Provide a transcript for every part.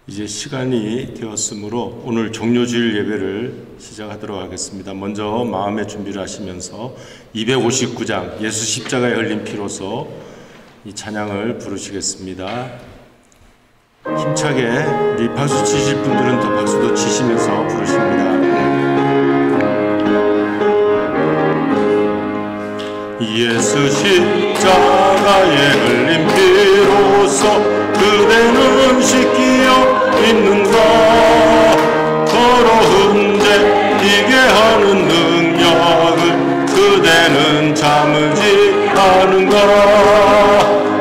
이제 시간이 되었으므로 오늘 종료주일 예배를 시작하도록 하겠습니다. 먼저 마음의 준비를 하시면서 259장 예수 십자가에 흘린 피로서 이 찬양을 부르시겠습니다. 힘차게 우리 박수 치실 분들은 더 박수도 치시면서 부르십니다. 예수 십자가에 흘린 피로서 그대는 씻기어 있는가. 더러운 죄 이게 하는 능력을 그대는 참으지 않은가.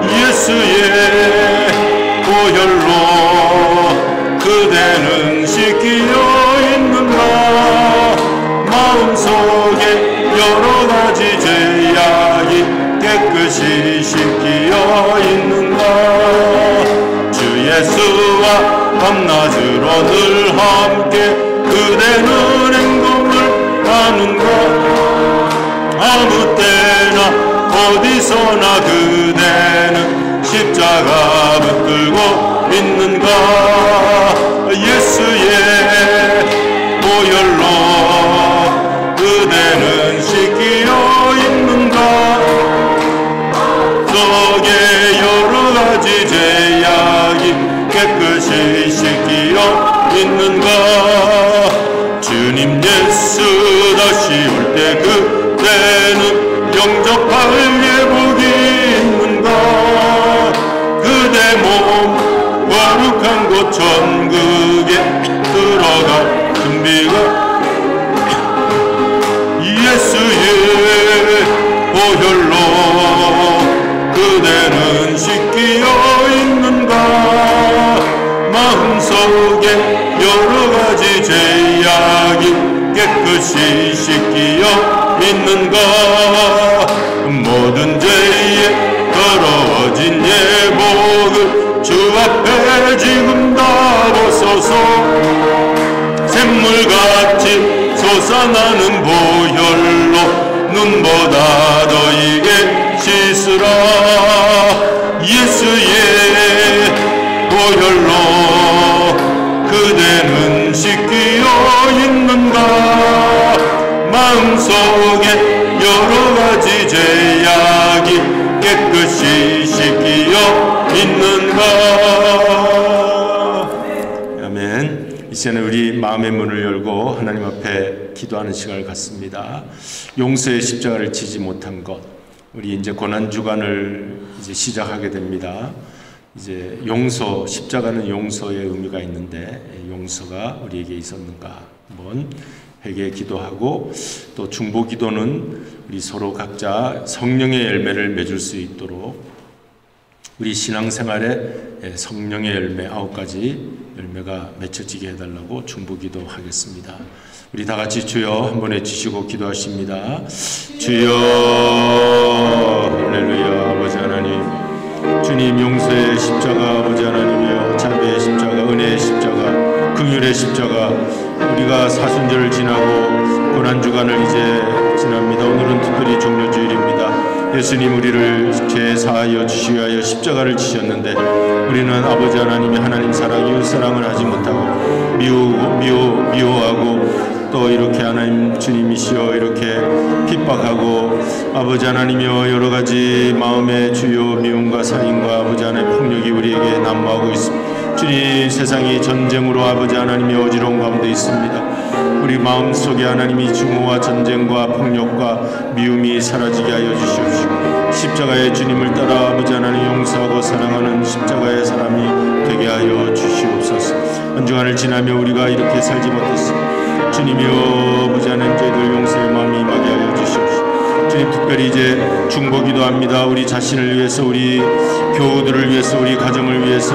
예수의 보혈로 그대는 씻기어 있는가. 마음속에 여러가지 죄악이 깨끗이 씻기어 있는가. 주 예수와 밤낮으로 늘 함께 그대는 행동을 하는가. 아무 때나 어디서나 그대는 십자가 붙들고 있는가. 예수의 보혈로 그대는 씻기어 있는가. 속에 여러가지 죄악이 깨끗이 씻기어 있는가. 주님 예수 다시 올 때 그대는 영접할 예복이 있는가. 그대 몸 거룩한 곳 천국에 들어갈 준비가 예수의 보혈로 그대는 씻기어 있는가. 마음속에 여러가지 죄악이 깨끗이 씻기어 있는가. 모든 죄에 더러워진 예복을 주 앞에 지금 다 벗어서 샘물같이 솟아나는 보혈로 눈보다 너에게 씻으라. 예수의 보혈로 그대는 씻기어 있는가. 마음속에 여러가지 죄악이 깨끗이 씻기어 있는가. 아멘. 이제는 우리 마음의 문을 열고 하나님 앞에 기도하는 시간을 갖습니다. 용서의 십자가를 지지 못한 것, 우리 이제 고난주간을 이제 시작하게 됩니다. 이제 용서, 십자가는 용서의 의미가 있는데 용서가 우리에게 있었는가 한번 회개 기도하고, 또 중보 기도는 우리 서로 각자 성령의 열매를 맺을 수 있도록 우리 신앙생활에 성령의 열매 9가지 열매가 맺혀지게 해달라고 중보 기도하겠습니다. 우리 다 같이 주여 한번 해주시고 기도하십니다. 주여. 할렐루야. 아버지 하나님, 주님 용서의 십자가, 아버지 하나님이여, 자비의 십자가, 은혜의 십자가, 긍휼의 십자가, 우리가 사순절을 지나고 고난주간을 이제 지납니다. 오늘은 특별히 종료주일입니다. 예수님 우리를 죄 사하여 주시기 위하여 십자가를 지셨는데 우리는 아버지 하나님의 하나님 사랑, 이웃 사랑을 하지 못하고 미워하고 또 이렇게 하나님 주님이시여 이렇게 핍박하고 아버지 하나님이여 여러가지 마음의 주요 미움과 살인과 아버지 하나님의 폭력이 우리에게 난무하고 있습니다. 주님, 세상이 전쟁으로 아버지 하나님의 어지러운 가운데 있습니다. 우리 마음속에 하나님이 증오와 전쟁과 폭력과 미움이 사라지게 하여 주시옵시고 십자가의 주님을 따라 아버지 하나님 용서하고 사랑하는 십자가의 사람이 되게 하여 주시옵소서. 한 주간을 지나며 우리가 이렇게 살지 못했습니다. 주님이여 아버지 하나님 저희들 용서의 마음이 임하게 하여 주시옵시고 주님, 특별히 이제 중보 기도합니다. 우리 자신을 위해서, 우리 교우들을 위해서, 우리 가정을 위해서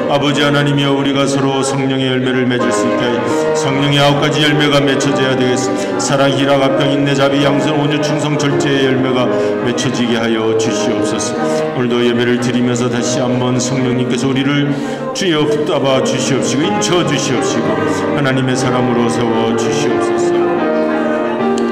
아버지 하나님이여 우리가 서로 성령의 열매를 맺을 수 있게 하여 성령의 9가지 열매가 맺혀져야 되겠습니다. 사랑, 희락, 화평, 인내, 자비, 양선, 온유, 충성, 절제의 열매가 맺혀지게 하여 주시옵소서. 오늘도 예배를 드리면서 다시 한번 성령님께서 우리를 주여 붙잡아 주시옵시고 인쳐 주시옵시고 하나님의 사람으로 세워 주시옵소서.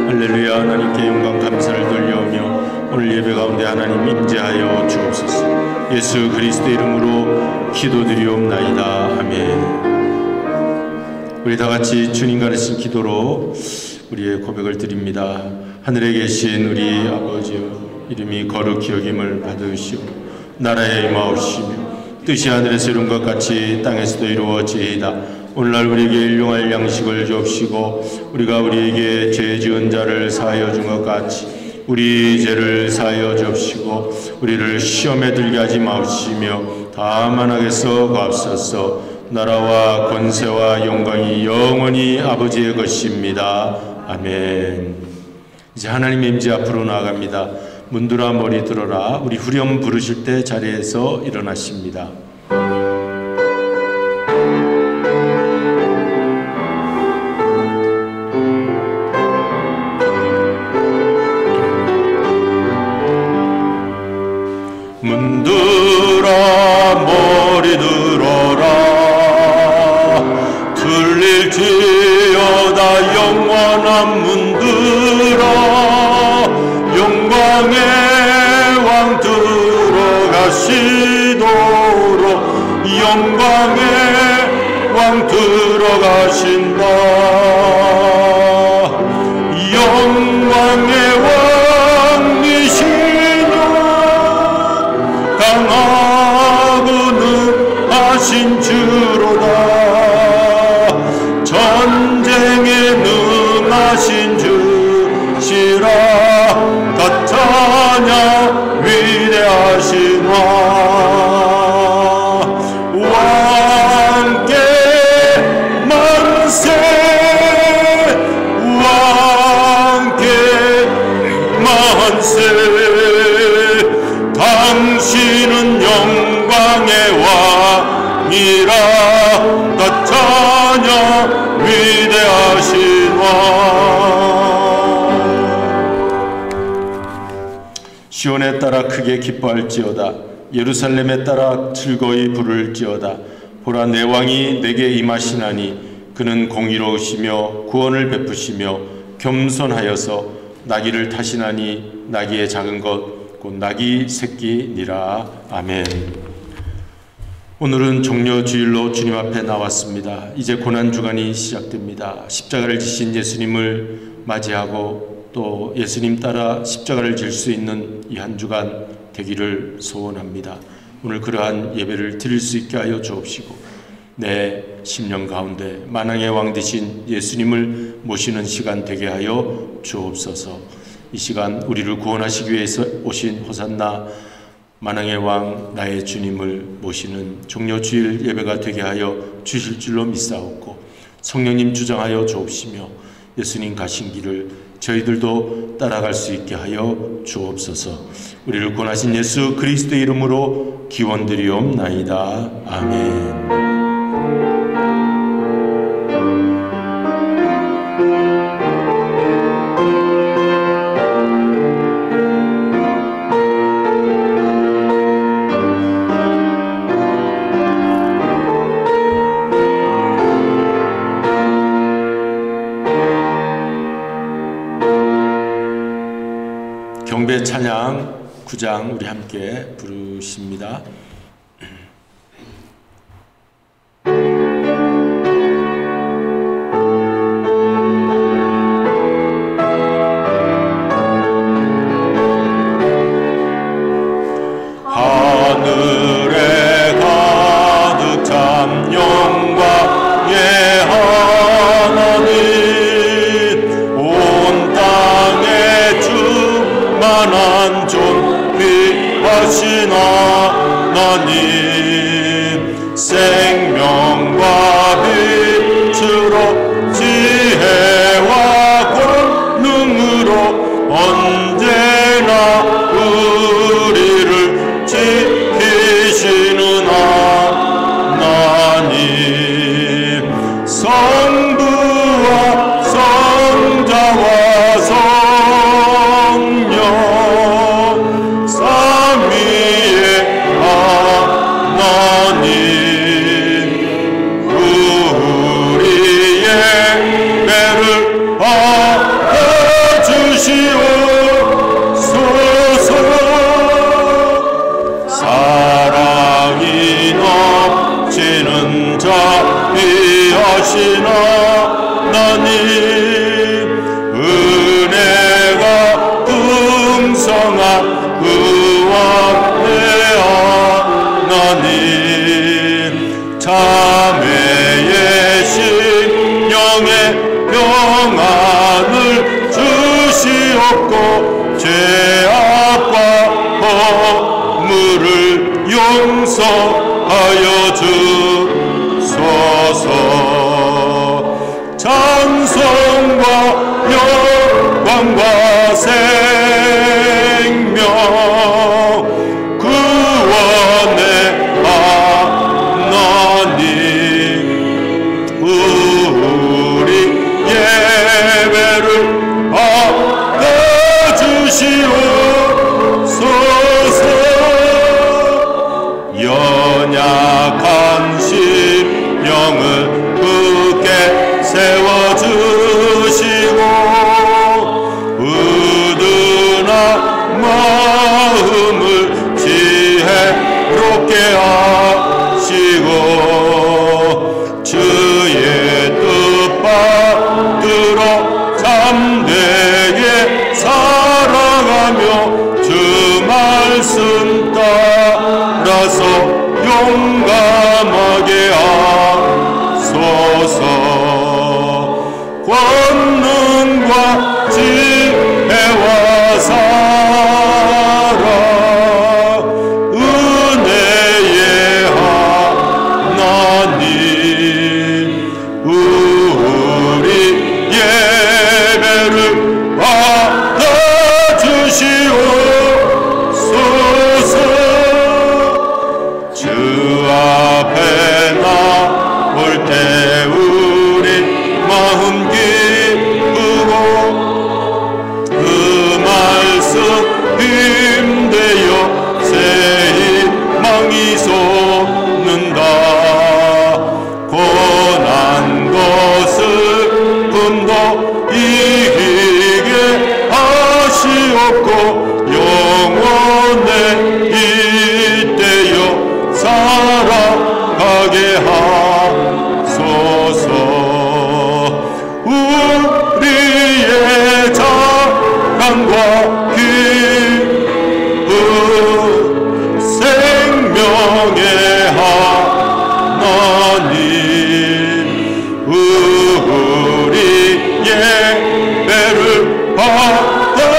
할렐루야. 하나님께 영광 감사를 돌려오며 오늘 예배 가운데 하나님 임재하여 주옵소서. 예수 그리스도의 이름으로 기도드리옵나이다. 아멘. 우리 다 같이 주님 가르친 기도로 우리의 고백을 드립니다. 하늘에 계신 우리 아버지여, 이름이 거룩히 여김을 받으시오. 나라에 임하옵시며 뜻이 하늘에서 이룬 것 같이 땅에서도 이루어지이다. 오늘날 우리에게 일용할 양식을 주옵시고, 우리가 우리에게 죄 지은 자를 사하여 준 것 같이 우리 죄를 사하여 주옵시고, 우리를 시험에 들게 하지 마옵시며 다만 악에서 구하옵소서. 나라와 권세와 영광이 영원히 아버지의 것입니다. 아멘. 이제 하나님의 임재 앞으로 나아갑니다. 문들아 머리 들어라. 우리 후렴 부르실 때 자리에서 일어나십니다. 문들아 머리 들어라. 들릴지어다 영원한 문들아. 영광의 왕 들어가시도록 영광의 왕 들어가신다. 영광의 왕이시뇨 강하고 능하신 주로다. 전쟁에 능하신 주시라. 다 찬양 위대하신 왕. 왕께 만세. 왕께 만세. 당신은 영광의 왕이라. 다 찬양 위대하신 왕. 시온에 따라 크게 기뻐할지어다. 예루살렘에 따라 즐거이 부를지어다. 보라, 내 왕이 내게 임하시나니 그는 공의로우시며 구원을 베푸시며 겸손하여서 나귀를 타시나니 나귀의 작은 것 곧 나귀 새끼니라. 아멘. 오늘은 종려주일로 주님 앞에 나왔습니다. 이제 고난주간이 시작됩니다. 십자가를 지신 예수님을 맞이하고 또 예수님 따라 십자가를 질 수 있는 이 한 주간 되기를 소원합니다. 오늘 그러한 예배를 드릴 수 있게 하여 주옵시고, 내 심령 가운데 만왕의 왕 되신 예수님을 모시는 시간 되게 하여 주옵소서. 이 시간 우리를 구원하시기 위해서 오신 호산나 만왕의 왕 나의 주님을 모시는 종려주일 예배가 되게 하여 주실 줄로 믿사옵고, 성령님 주장하여 주옵시며 예수님 가신 길을 저희들도 따라갈 수 있게 하여 주옵소서. 우리를 구원하신 예수 그리스도의 이름으로 기원드리옵나이다. 아멘. 경배 찬양 9장 우리 함께 부르십니다. 하늘에 가득 찬 영광의 하나님, 온 땅에 충만한 존귀하시나 구원하나님 자매의 심령에 평안을 주시옵고 죄악과 허물을 용서하여 주소서. 찬송과 영광과 생명 구원의 하나님 우리 예배를 받아주시옵소서. 연약한 심령을 굳게 세워주시고 의둔한 마음을 지혜롭게 하시고 주의 뜻 받들어 참되게 살아가며 주 말씀 따라서 용감하게 하소서. 권능과 지혜와 사랑 은혜의 하나님 우리 예배를 받아주시옵소서. 주 앞에 나올 때 우리 마음 기쁘고 그 말씀 힘대어 새 희망이 솟는다. 고난 것을 꿈도 이기게 하시옵고 영원에 이때여 살아가게 하소서. 우리의 자랑과 기쁨 생명의 하나님 우리 예배를 받아주시옵소서.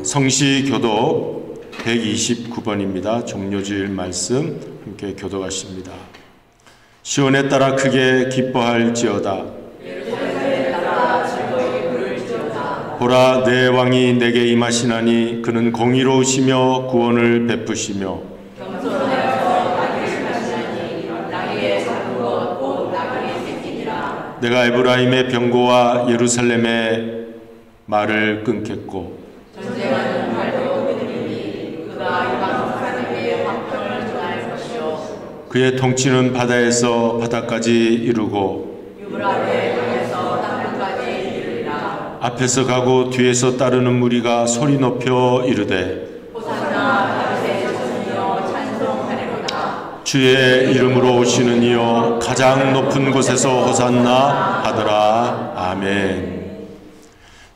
성시교독 129번입니다. 종료주일 말씀 함께 교독하십니다. 시온에 따라 크게 기뻐할지어다. 보라 내 왕이 내게 임하시나니 그는 공의로우시며 구원을 베푸시며 내가 에브라임의 병고와 예루살렘의 말을 끊겠고 전쟁하는 발도 그들이니 그가 이방 사람에게 화평을 전할 것이요 그의 통치는 바다에서 바다까지 이루고 유브라데 강에서 땅끝까지 이르리라. 앞에서 가고 뒤에서 따르는 무리가 소리 높여 이르되 호산나 다윗의 자손이여 찬송하리로다. 주의 이름으로 오시는 이여 가장 높은 곳에서 호산나 하더라. 아멘.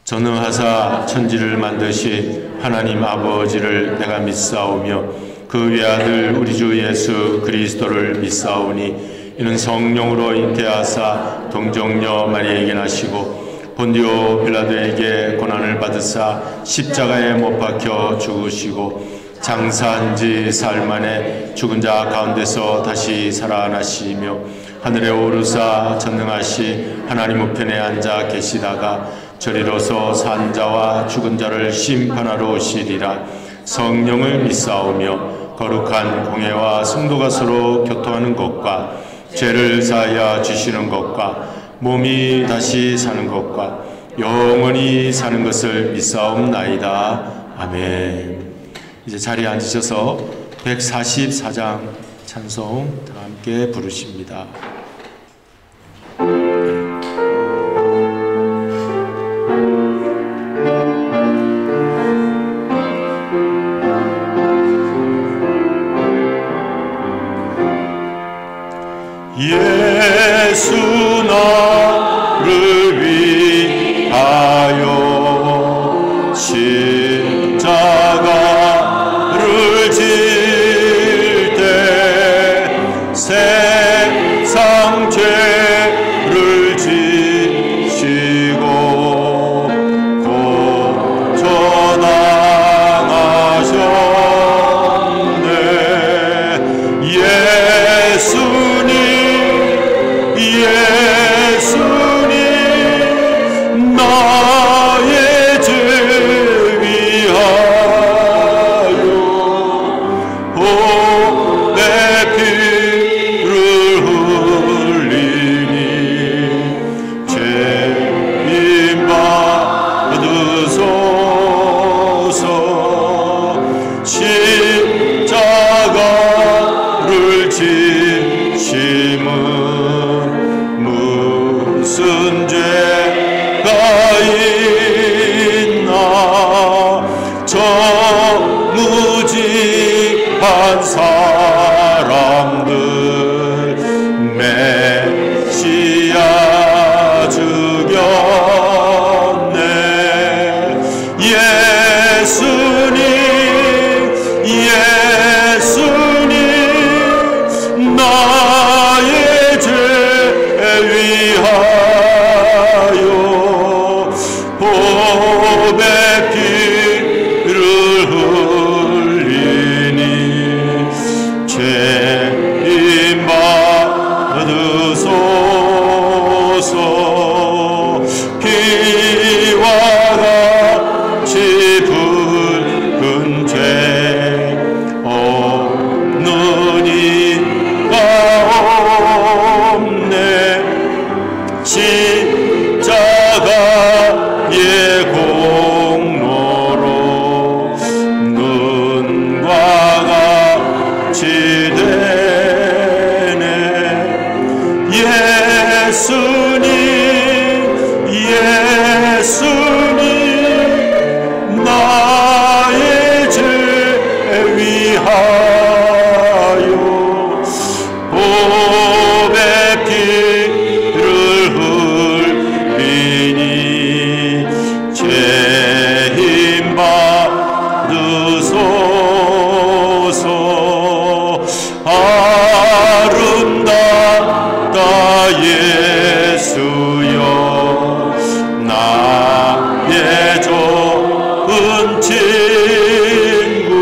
전능하사 천지를 만드신 하나님 아버지를 내가 믿사오며 그 외아들 우리 주 예수 그리스도를 믿사오니 이는 성령으로 잉태하사 동정녀 마리아에게 나시고 본디오 빌라도에게 고난을 받으사 십자가에 못 박혀 죽으시고 장사한 지 사흘 만에 죽은 자 가운데서 다시 살아나시며 하늘에 오르사 전능하신 하나님 우편에 앉아 계시다가 저리로서 산 자와 죽은 자를 심판하러 오시리라. 성령을 믿사오며 거룩한 공회와 성도가 서로 교통하는 것과 죄를 사하여 주시는 것과 몸이 다시 사는 것과 영원히 사는 것을 믿사옵나이다. 아멘. 이제 자리에 앉으셔서 144장 찬송 다 함께 부르십니다. 예수 나를 위하여 십자가를 질 때 세상 죄를 지시고 고쳐나가셨네. 예수님 나의 죄 위하여 보배 피를 흘리니 죄인 받으소서. 십자가를 지심은 무슨 죄가 있나. 저 무지한 사람들 메시아 죽였네. 예수님 나의 죄 위하여 보배 피를 흘리니 죄인 받으소서. 피와 같이 붉은 죄 없는 이가 없네. 십자가의 공로로 눈과 같이 되네. 예수님 나의 죄 위하여 보배 피를 흘리니 죄인 받으소서. 아름답다 예수여 나의 좋은 친구.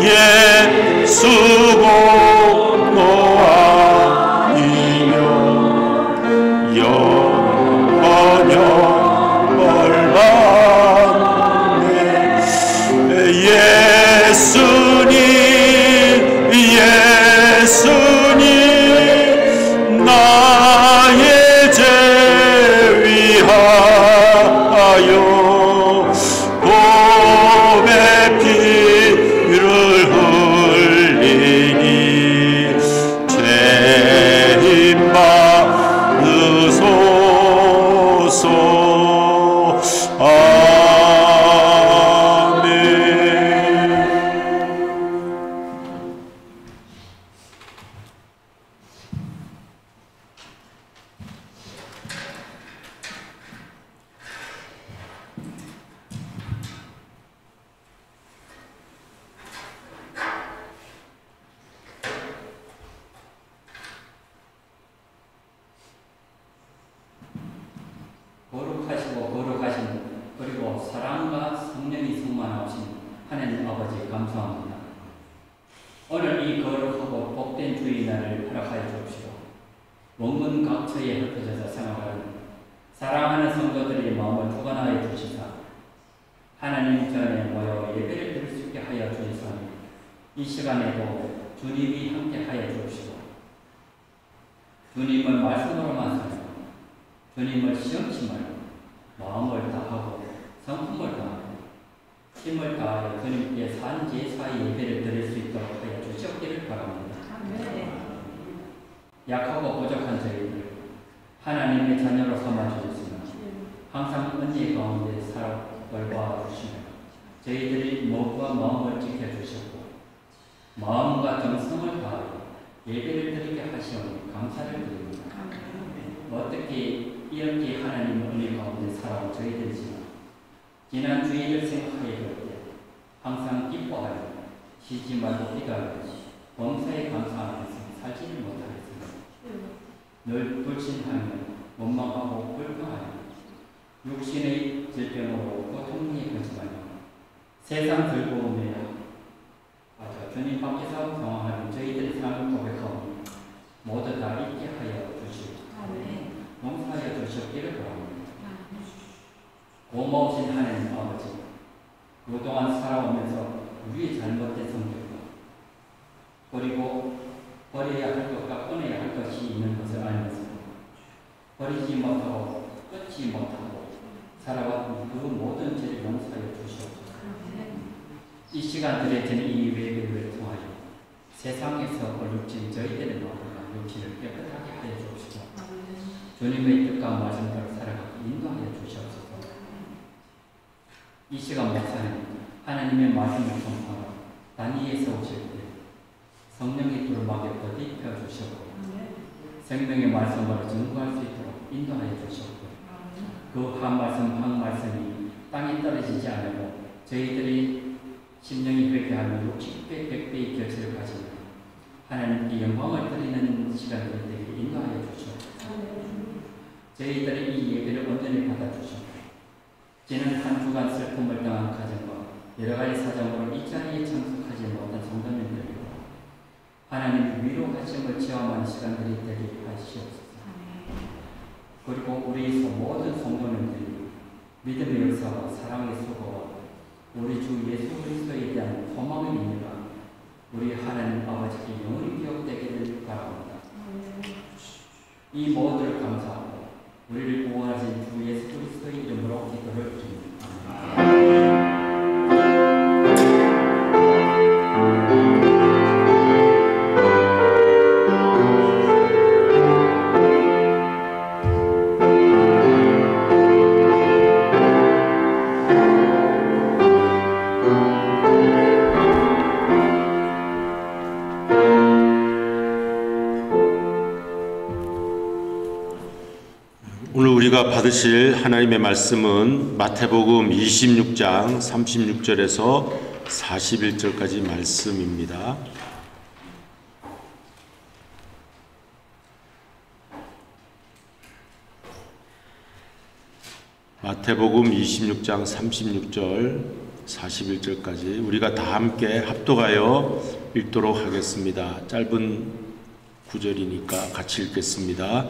예수 공로아니며 영원히 얼마네. 예수님 나의 죄 위하여 보배 피를 흘리니 죄인 받으소서. 아멘. 거룩하신 그리고 사랑과 성령이 충만하신 하나님 아버지 감사합니다. 오늘 이 거룩하고 복된 주일날을 허락하여 주옵시고 원근 각처에 흩어져서 생활하는 사랑하는 성도들의 마음을 주관하여 주시사 하나님 전에 모여 예배를 드릴 수 있게 하여 주시사니 이 시간에도 주님이 함께 하여 주옵시고 주님을 말씀으로만 살고 주님을 시험치 말고 마음을 다하고 성품을 다하고 힘을 다하여 주님께 산제사의 예배를 드릴 수 있도록 하여 주시옵기를 바랍니다. 약하고 부족한 저희들 하나님의 자녀로 삼아주셨으며 항상 은혜 가운데 살아돌봐 주시며 저희들이 몸과 마음을 지켜주셨고 마음과 정성을 다하여 예배를 드리게 하시고 하시오니 감사를 드립니다. 어떻게 이렇게 하나님의 은혜 가운데 살아온 저희들이지만 지난 주일을 생각하여 볼 때 항상 기뻐하여 쉬지 말고 기도하듯이 범사에 감사하면서 살지를 못하겠습니다. 늘 불신하며 원망하고 불평하여 육신의 질병으로 고통에 걸치마며 세상 즐거움에 주님 밖에서 경험하는 저희들의 삶을 고백하오니 모두 다 있게 하여 주시고 용서하여 주시기를 바랍니다. 고마우신 하나님 아버지, 그동안 살아오면서 우리의 잘못된 성격과 그리고 버려야 할 것과 끊어야 할 것이 있는 것을 알면서 버리지 못하고 끊지 못하고 살아왔던 그 모든 죄를 용서하여 주시옵소서. 이 시간 드려지는 이 예배를 통하여 세상에서 얼룩진 저희들의 마음과 육신을 깨끗하게 하여 주옵시고 주님의 뜻과 말씀대로 살아가게 인도하여 주시옵소서. 이 시간 목사님 하나님의 말씀을 통하여 다니엘에서 오실 때 성령의 두루마기 덧입혀 주시고 생명의 말씀으로 증거할 수 있도록 인도하여 주시고 그 한 말씀이 땅에 떨어지지 않고 저희들이 심령이 회개하며 60배, 100배의 결실을 가지며 하나님께 영광을 드리는 시간들이 되게 인도하여 주시옵소서. 저희들의 이 예배를 온전히 받아주시고 지난 한 주간 슬픔을 당한 가정과 여러 가지 사정으로 이 자리에 참석하지 못한 성도님들과 하나님 위로하심을 체험하는 시간들이 되게 하시옵소서. 그리고 우리 모든 성도님들이 믿음의 역사와 사랑의 수고와 우리 주 예수 그리스도에 대한 소망을 입니다. 우리 하나님 아버지께 영원히 기억되기를 바랍니다. 이 모두를 감사하고 우리를 구원하신 주 예수 그리스도의 이름으로 기도를 드립니다. 오늘 우리가 받으실 하나님의 말씀은 마태복음 26장 36절에서 41절까지 말씀입니다. 마태복음 26장 36절 41절까지 우리가 다 함께 합독하여 읽도록 하겠습니다. 짧은 구절이니까 같이 읽겠습니다.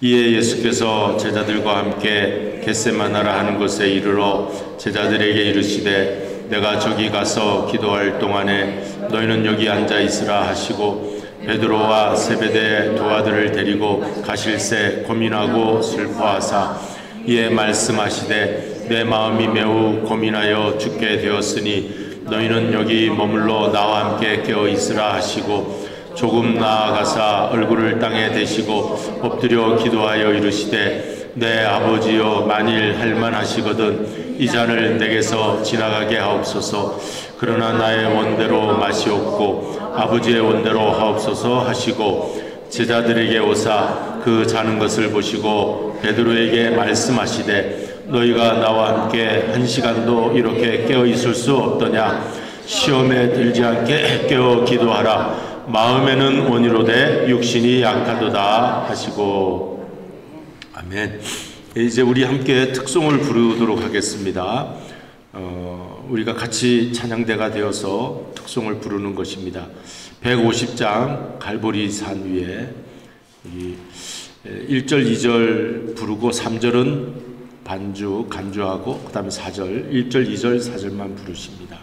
이에 예수께서 제자들과 함께 겟세마나라 하는 곳에 이르러 제자들에게 이르시되 내가 저기 가서 기도할 동안에 너희는 여기 앉아 있으라 하시고 베드로와 세베대의 두 아들을 데리고 가실새 고민하고 슬퍼하사 이에 말씀하시되 내 마음이 매우 고민하여 죽게 되었으니 너희는 여기 머물러 나와 함께 깨어 있으라 하시고 조금 나아가사 얼굴을 땅에 대시고 엎드려 기도하여 이르시되 내 아버지여 만일 할만하시거든 이 잔을 내게서 지나가게 하옵소서. 그러나 나의 원대로 마시옵고 아버지의 원대로 하옵소서 하시고 제자들에게 오사 그 자는 것을 보시고 베드로에게 말씀하시되 너희가 나와 함께 한 시간도 이렇게 깨어 있을 수 없더냐. 시험에 들지 않게 깨어 기도하라. 마음에는 원이로되 육신이 약하도다 하시고. 아멘. 이제 우리 함께 특송을 부르도록 하겠습니다. 우리가 같이 찬양대가 되어서 특송을 부르는 것입니다. 150장 갈보리 산 위에 1절 2절 부르고 3절은 간주하고 그 다음에 4절 1절 2절 4절만 부르십니다.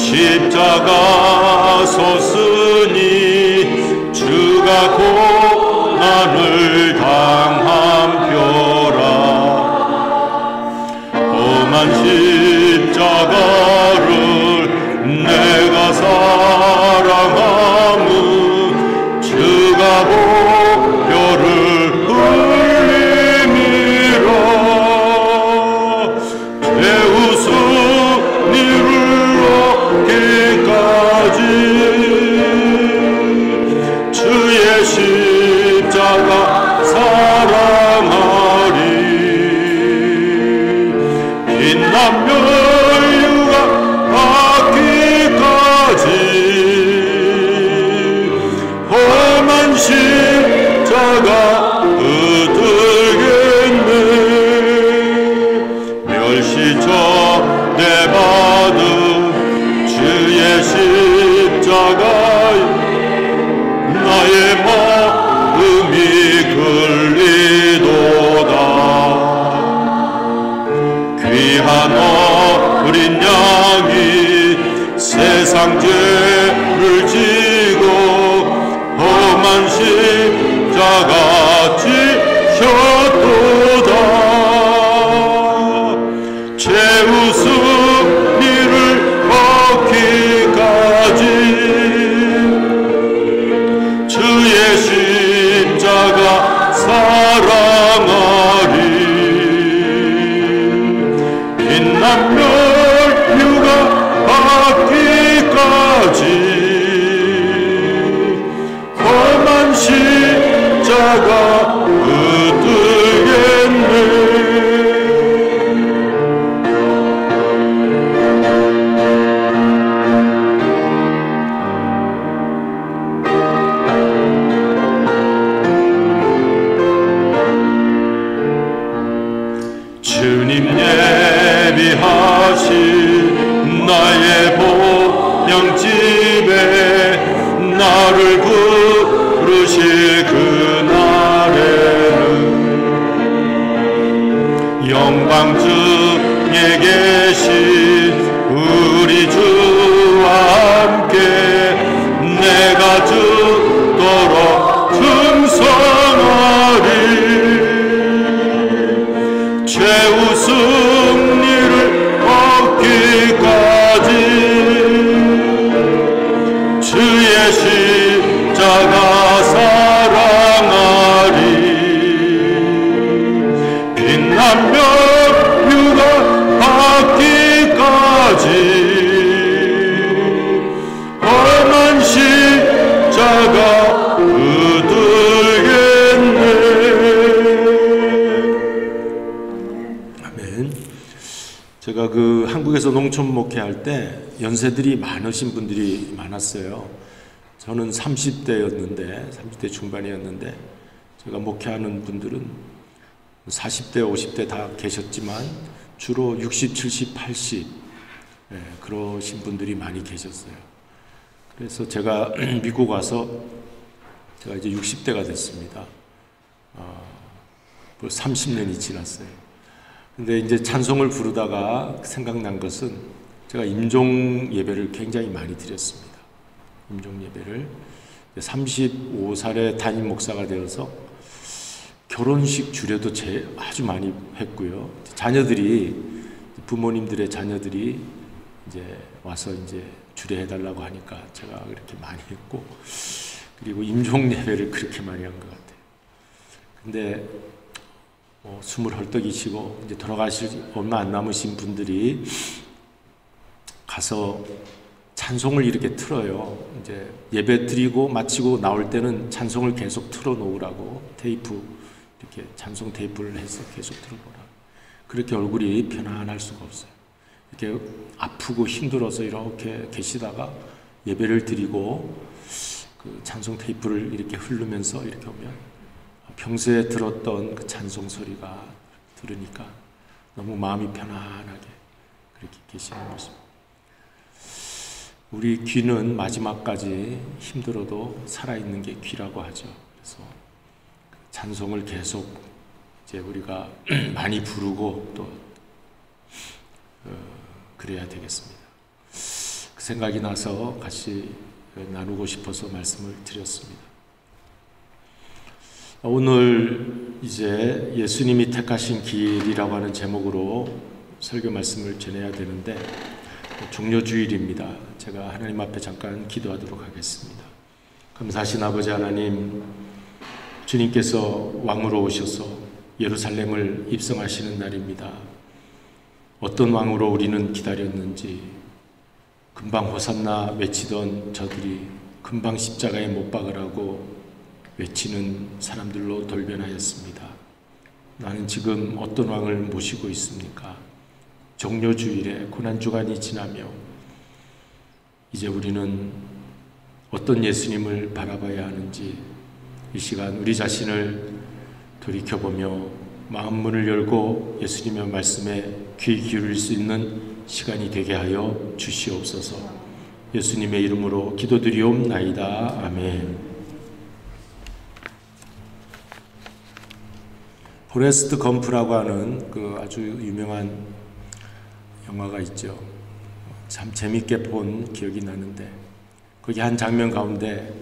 십자가 섰으니 주가 고난을 당함표라. 험한 십자가를 내가 살아 십자가에 나의 마음이 끌리도다. 귀한 어린 양이 세상 죄를 지고 험한 십자가 지셨도다. 죄우 승리를 얻기까지 주의 십자가 사랑하리. 빛난 멸류가 받기까지 험한 십자가 붙들겠네. 주님 예비하신 나의 보양집에 나를 부르실 그날에는 영광 중에 계신 우리 주와 함께 내가 죽도록 충성하리. 최후 승리를 얻기까지 주의 십자가 사랑하리. 빛난 멸류가 받기까지 험한 십자가 붙들겠네. 제가 그 한국에서 농촌 목회할 때 연세들이 많으신 분들이 많았어요. 저는 30대 중반이었는데 제가 목회하는 분들은 40대, 50대 다 계셨지만 주로 60, 70, 80 그러신 분들이 많이 계셨어요. 그래서 제가 미국 와서 제가 이제 60대가 됐습니다. 벌써 30년이 지났어요. 근데 이제 찬송을 부르다가 생각난 것은 제가 임종 예배를 굉장히 많이 드렸습니다. 임종 예배를 35살에 담임 목사가 되어서 결혼식 주례도 아주 많이 했고요. 자녀들이 부모님들의 자녀들이 이제 와서 이제 주례해달라고 하니까 제가 그렇게 많이 했고, 그리고 임종 예배를 그렇게 많이 한 것 같아요. 근데 숨을 헐떡이시고 이제 돌아가실 얼마 안 남으신 분들이 가서 찬송을 이렇게 틀어요. 이제 예배 드리고 마치고 나올 때는 찬송을 계속 틀어 놓으라고 테이프 이렇게 찬송 테이프를 해서 계속 틀어 놓으라고. 그렇게 얼굴이 편안할 수가 없어요. 이렇게 아프고 힘들어서 이렇게 계시다가 예배를 드리고 그 찬송 테이프를 이렇게 흐르면서 이렇게 오면 평소에 들었던 그 찬송 소리가 들으니까 너무 마음이 편안하게 그렇게 계시는 모습. 우리 귀는 마지막까지 힘들어도 살아있는 게 귀라고 하죠. 그래서 찬송을 계속 이제 우리가 많이 부르고 또 그래야 되겠습니다. 그 생각이 나서 같이 나누고 싶어서 말씀을 드렸습니다. 오늘 이제 예수님이 택하신 길이라고 하는 제목으로 설교 말씀을 전해야 되는데 종료주일입니다. 제가 하나님 앞에 잠깐 기도하도록 하겠습니다. 감사하신 아버지 하나님, 주님께서 왕으로 오셔서 예루살렘을 입성하시는 날입니다. 어떤 왕으로 우리는 기다렸는지, 금방 호산나 외치던 저들이 금방 십자가에 못 박으라고 외치는 사람들로 돌변하였습니다. 나는 지금 어떤 왕을 모시고 있습니까? 종료주일에 고난주간이 지나며 이제 우리는 어떤 예수님을 바라봐야 하는지 이 시간 우리 자신을 돌이켜보며 마음 문을 열고 예수님의 말씀에 귀 기울일 수 있는 시간이 되게 하여 주시옵소서. 예수님의 이름으로 기도드리옵나이다. 아멘. 포레스트 검프라고 하는 그 아주 유명한 영화가 있죠. 참 재밌게 본 기억이 나는데 거기 한 장면 가운데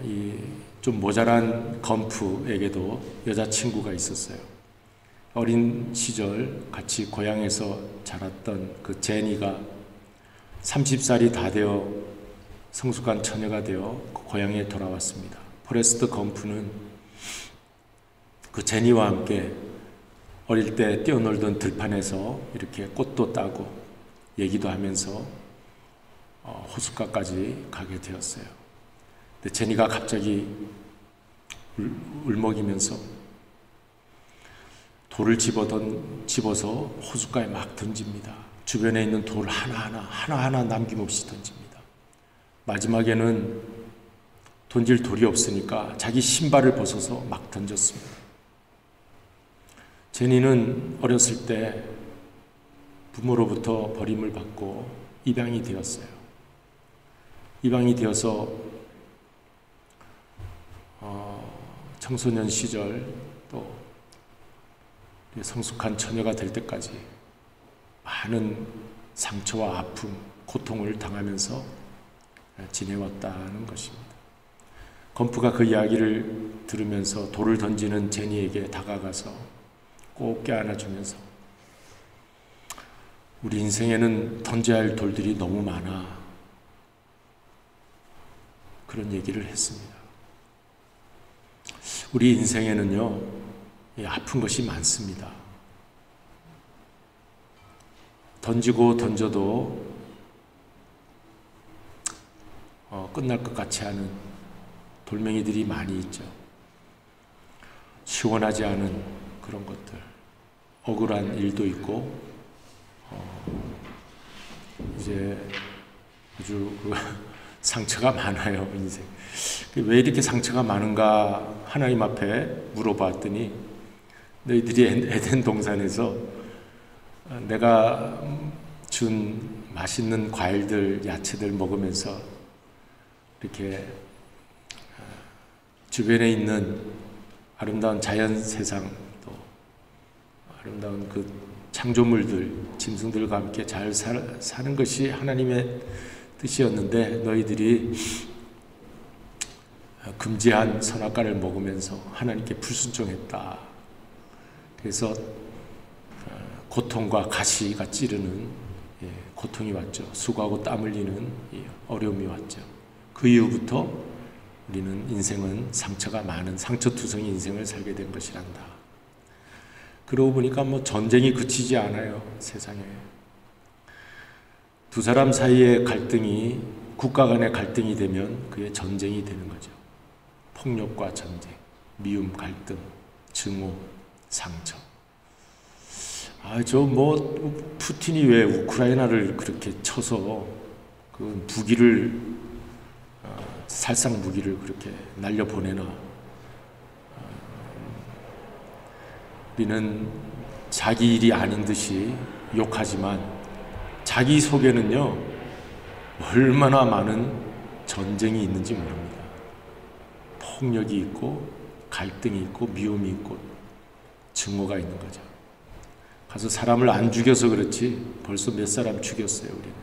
이 좀 모자란 검프에게도 여자친구가 있었어요. 어린 시절 같이 고향에서 자랐던 그 제니가 30살이 다 되어 성숙한 처녀가 되어 그 고향에 돌아왔습니다. 포레스트 검프는 그 제니와 함께 어릴 때 뛰어놀던 들판에서 이렇게 꽃도 따고 얘기도 하면서 호숫가까지 가게 되었어요. 근데 제니가 갑자기 울먹이면서 돌을 집어서 호숫가에 막 던집니다. 주변에 있는 돌 하나하나 남김없이 던집니다. 마지막에는 던질 돌이 없으니까 자기 신발을 벗어서 막 던졌습니다. 제니는 어렸을 때 부모로부터 버림을 받고 입양이 되었어요. 입양이 되어서 청소년 시절 또 성숙한 처녀가 될 때까지 많은 상처와 아픔, 고통을 당하면서 지내왔다는 것입니다. 검프가 그 이야기를 들으면서 돌을 던지는 제니에게 다가가서 꼭 껴안아주면서 우리 인생에는 던져야 할 돌들이 너무 많아, 그런 얘기를 했습니다. 우리 인생에는요, 아픈 것이 많습니다. 던지고 던져도 끝날 것 같지 않은 돌멩이들이 많이 있죠. 시원하지 않은 그런 것들, 억울한 일도 있고, 이제 아주 상처가 많아요, 인생. 왜 이렇게 상처가 많은가 하나님 앞에 물어봤더니, 너희들이 에덴 동산에서 내가 준 맛있는 과일들, 야채들 먹으면서 이렇게 주변에 있는 아름다운 자연 세상, 또 아름다운 그 창조물들, 짐승들과 함께 잘 사는 것이 하나님의 뜻이었는데 너희들이 금지한 선악과를 먹으면서 하나님께 불순종했다. 그래서 고통과 가시가 찌르는 고통이 왔죠. 수고하고 땀 흘리는 어려움이 왔죠. 그 이후부터 우리는 인생은 상처가 많은 상처투성이 인생을 살게 된 것이란다. 그러고 보니까 전쟁이 그치지 않아요, 세상에. 두 사람 사이의 갈등이 국가 간의 갈등이 되면 그게 전쟁이 되는 거죠. 폭력과 전쟁, 미움, 갈등, 증오, 상처. 푸틴이 왜 우크라이나를 그렇게 쳐서 그 무기를, 살상 무기를 그렇게 날려보내나. 우리는 자기 일이 아닌 듯이 욕하지만 자기 속에는요, 얼마나 많은 전쟁이 있는지 모릅니다. 폭력이 있고, 갈등이 있고, 미움이 있고, 증오가 있는 거죠. 가서 사람을 안 죽여서 그렇지 벌써 몇 사람 죽였어요, 우리는.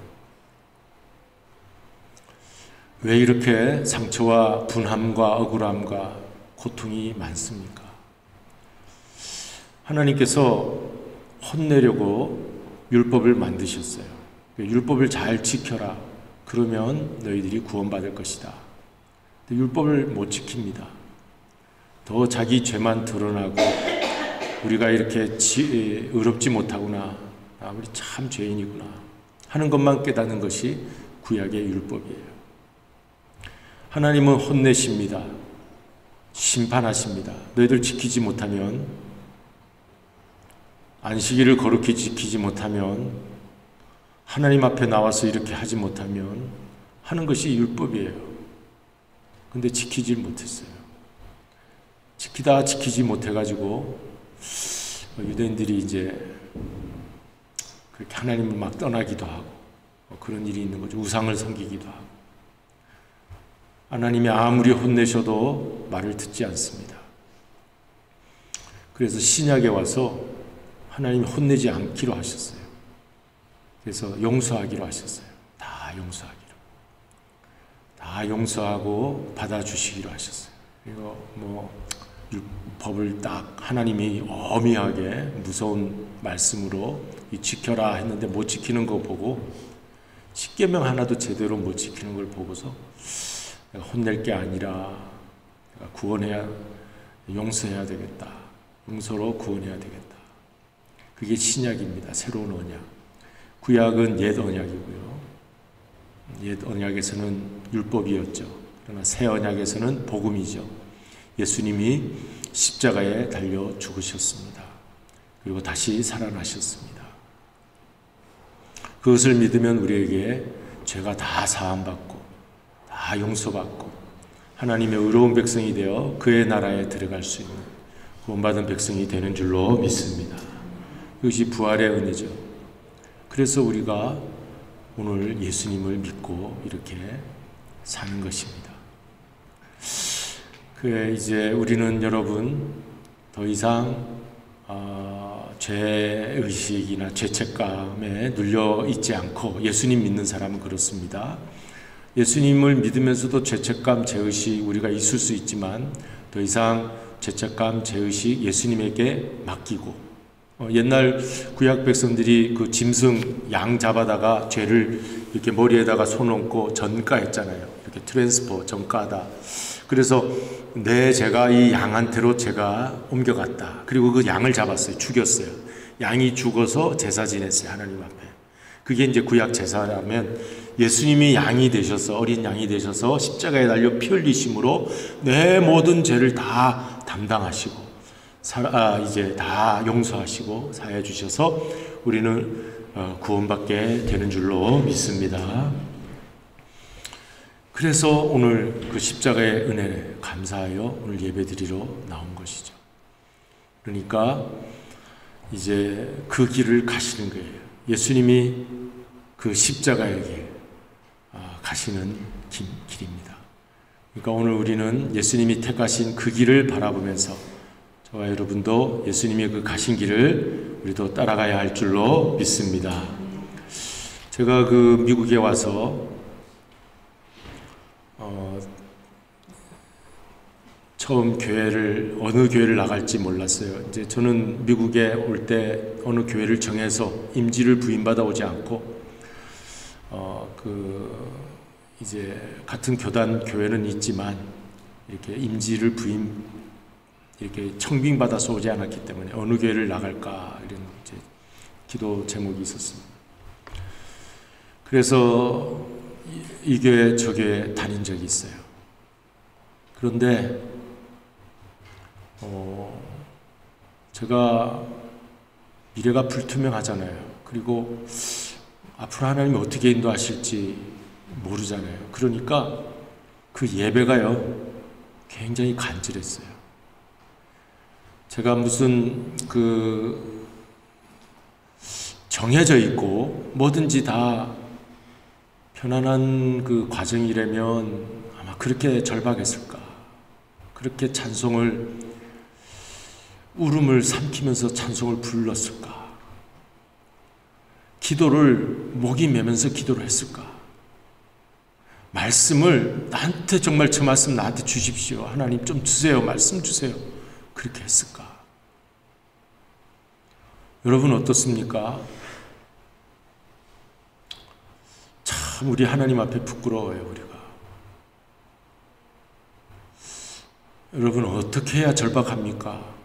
왜 이렇게 상처와 분함과 억울함과 고통이 많습니까? 하나님께서 혼내려고 율법을 만드셨어요. 율법을 잘 지켜라. 그러면 너희들이 구원받을 것이다. 근데 율법을 못 지킵니다. 더 자기 죄만 드러나고 우리가 이렇게 의롭지 못하구나, 우리 참 죄인이구나 하는 것만 깨닫는 것이 구약의 율법이에요. 하나님은 혼내십니다. 심판하십니다. 너희들 지키지 못하면, 안식일을 거룩히 지키지 못하면, 하나님 앞에 나와서 이렇게 하지 못하면 하는 것이 율법이에요. 근데 지키질 못했어요. 지키지 못해가지고 유대인들이 이제 그렇게 하나님을 막 떠나기도 하고 그런 일이 있는 거죠. 우상을 섬기기도 하고. 하나님이 아무리 혼내셔도 말을 듣지 않습니다. 그래서 신약에 와서 하나님이 혼내지 않기로 하셨어요. 그래서 용서하기로 하셨어요. 다 용서하기로. 다 용서하고 받아주시기로 하셨어요. 그리고 법을 딱 하나님이 엄히하게 무서운 말씀으로 지켜라 했는데 못 지키는 거 보고, 십계명 하나도 제대로 못 지키는 걸 보고서 내가 혼낼 게 아니라 내가 구원해야, 용서해야 되겠다. 용서로 구원해야 되겠다. 그게 신약입니다. 새로운 언약. 구약은 옛 언약이고요. 옛 언약에서는 율법이었죠. 그러나 새 언약에서는 복음이죠. 예수님이 십자가에 달려 죽으셨습니다. 그리고 다시 살아나셨습니다. 그것을 믿으면 우리에게 죄가 다 사함받고 다 용서받고 하나님의 의로운 백성이 되어 그의 나라에 들어갈 수 있는 구원받은 백성이 되는 줄로 믿습니다. 이것이 부활의 은혜죠. 그래서 우리가 오늘 예수님을 믿고 이렇게 사는 것입니다. 이제 우리는 여러분 더 이상 죄의식이나 죄책감에 눌려 있지 않고, 예수님 믿는 사람은 그렇습니다. 예수님을 믿으면서도 죄책감, 죄의식 우리가 있을 수 있지만 더 이상 죄책감, 죄의식 예수님에게 맡기고, 옛날 구약 백성들이 그 짐승 양 잡아다가 죄를 이렇게 머리에다가 손 얹고 전가했잖아요. 이렇게 트랜스퍼, 전가하다. 그래서 내 죄가 이 양한테로 제가 옮겨갔다. 그리고 그 양을 잡았어요. 죽였어요. 양이 죽어서 제사 지냈어요. 하나님 앞에. 그게 이제 구약 제사라면, 예수님이 양이 되셔서, 어린 양이 되셔서 십자가에 달려 피 흘리심으로 내 모든 죄를 다 담당하시고 이제 다 용서하시고 사해 주셔서 우리는 구원받게 되는 줄로 믿습니다. 그래서 오늘 그 십자가의 은혜에 감사하여 오늘 예배드리러 나온 것이죠. 그러니까 이제 그 길을 가시는 거예요. 예수님이 그 십자가의 길 가시는 길입니다. 그러니까 오늘 우리는 예수님이 택하신 그 길을 바라보면서 저와 여러분도 예수님이 그 가신 길을 우리도 따라가야 할 줄로 믿습니다. 제가 그 미국에 와서 처음 어느 교회를 나갈지 몰랐어요. 이제 저는 미국에 올 때 어느 교회를 정해서 임지를 부임받아 오지 않고 이제 같은 교단 교회는 있지만 이렇게 임지를 이렇게 청빙받아서 오지 않았기 때문에 어느 교회를 나갈까 이런 이제 기도 제목이 있었습니다. 그래서 이 교회 저 교회 다닌 적이 있어요. 그런데 제가 미래가 불투명하잖아요. 그리고 앞으로 하나님이 어떻게 인도하실지 모르잖아요. 그러니까 그 예배가요 굉장히 간절했어요. 제가 무슨 정해져 있고 뭐든지 다 편안한 그 과정이라면 아마 그렇게 절박했을까, 그렇게 울음을 삼키면서 찬송을 불렀을까, 기도를 목이 메면서 기도를 했을까, 말씀을 나한테 정말 저 말씀 나한테 주십시오, 하나님 좀 주세요, 말씀 주세요, 그렇게 했을까? 여러분 어떻습니까? 참 우리 하나님 앞에 부끄러워요. 우리가 여러분 어떻게 해야 절박합니까?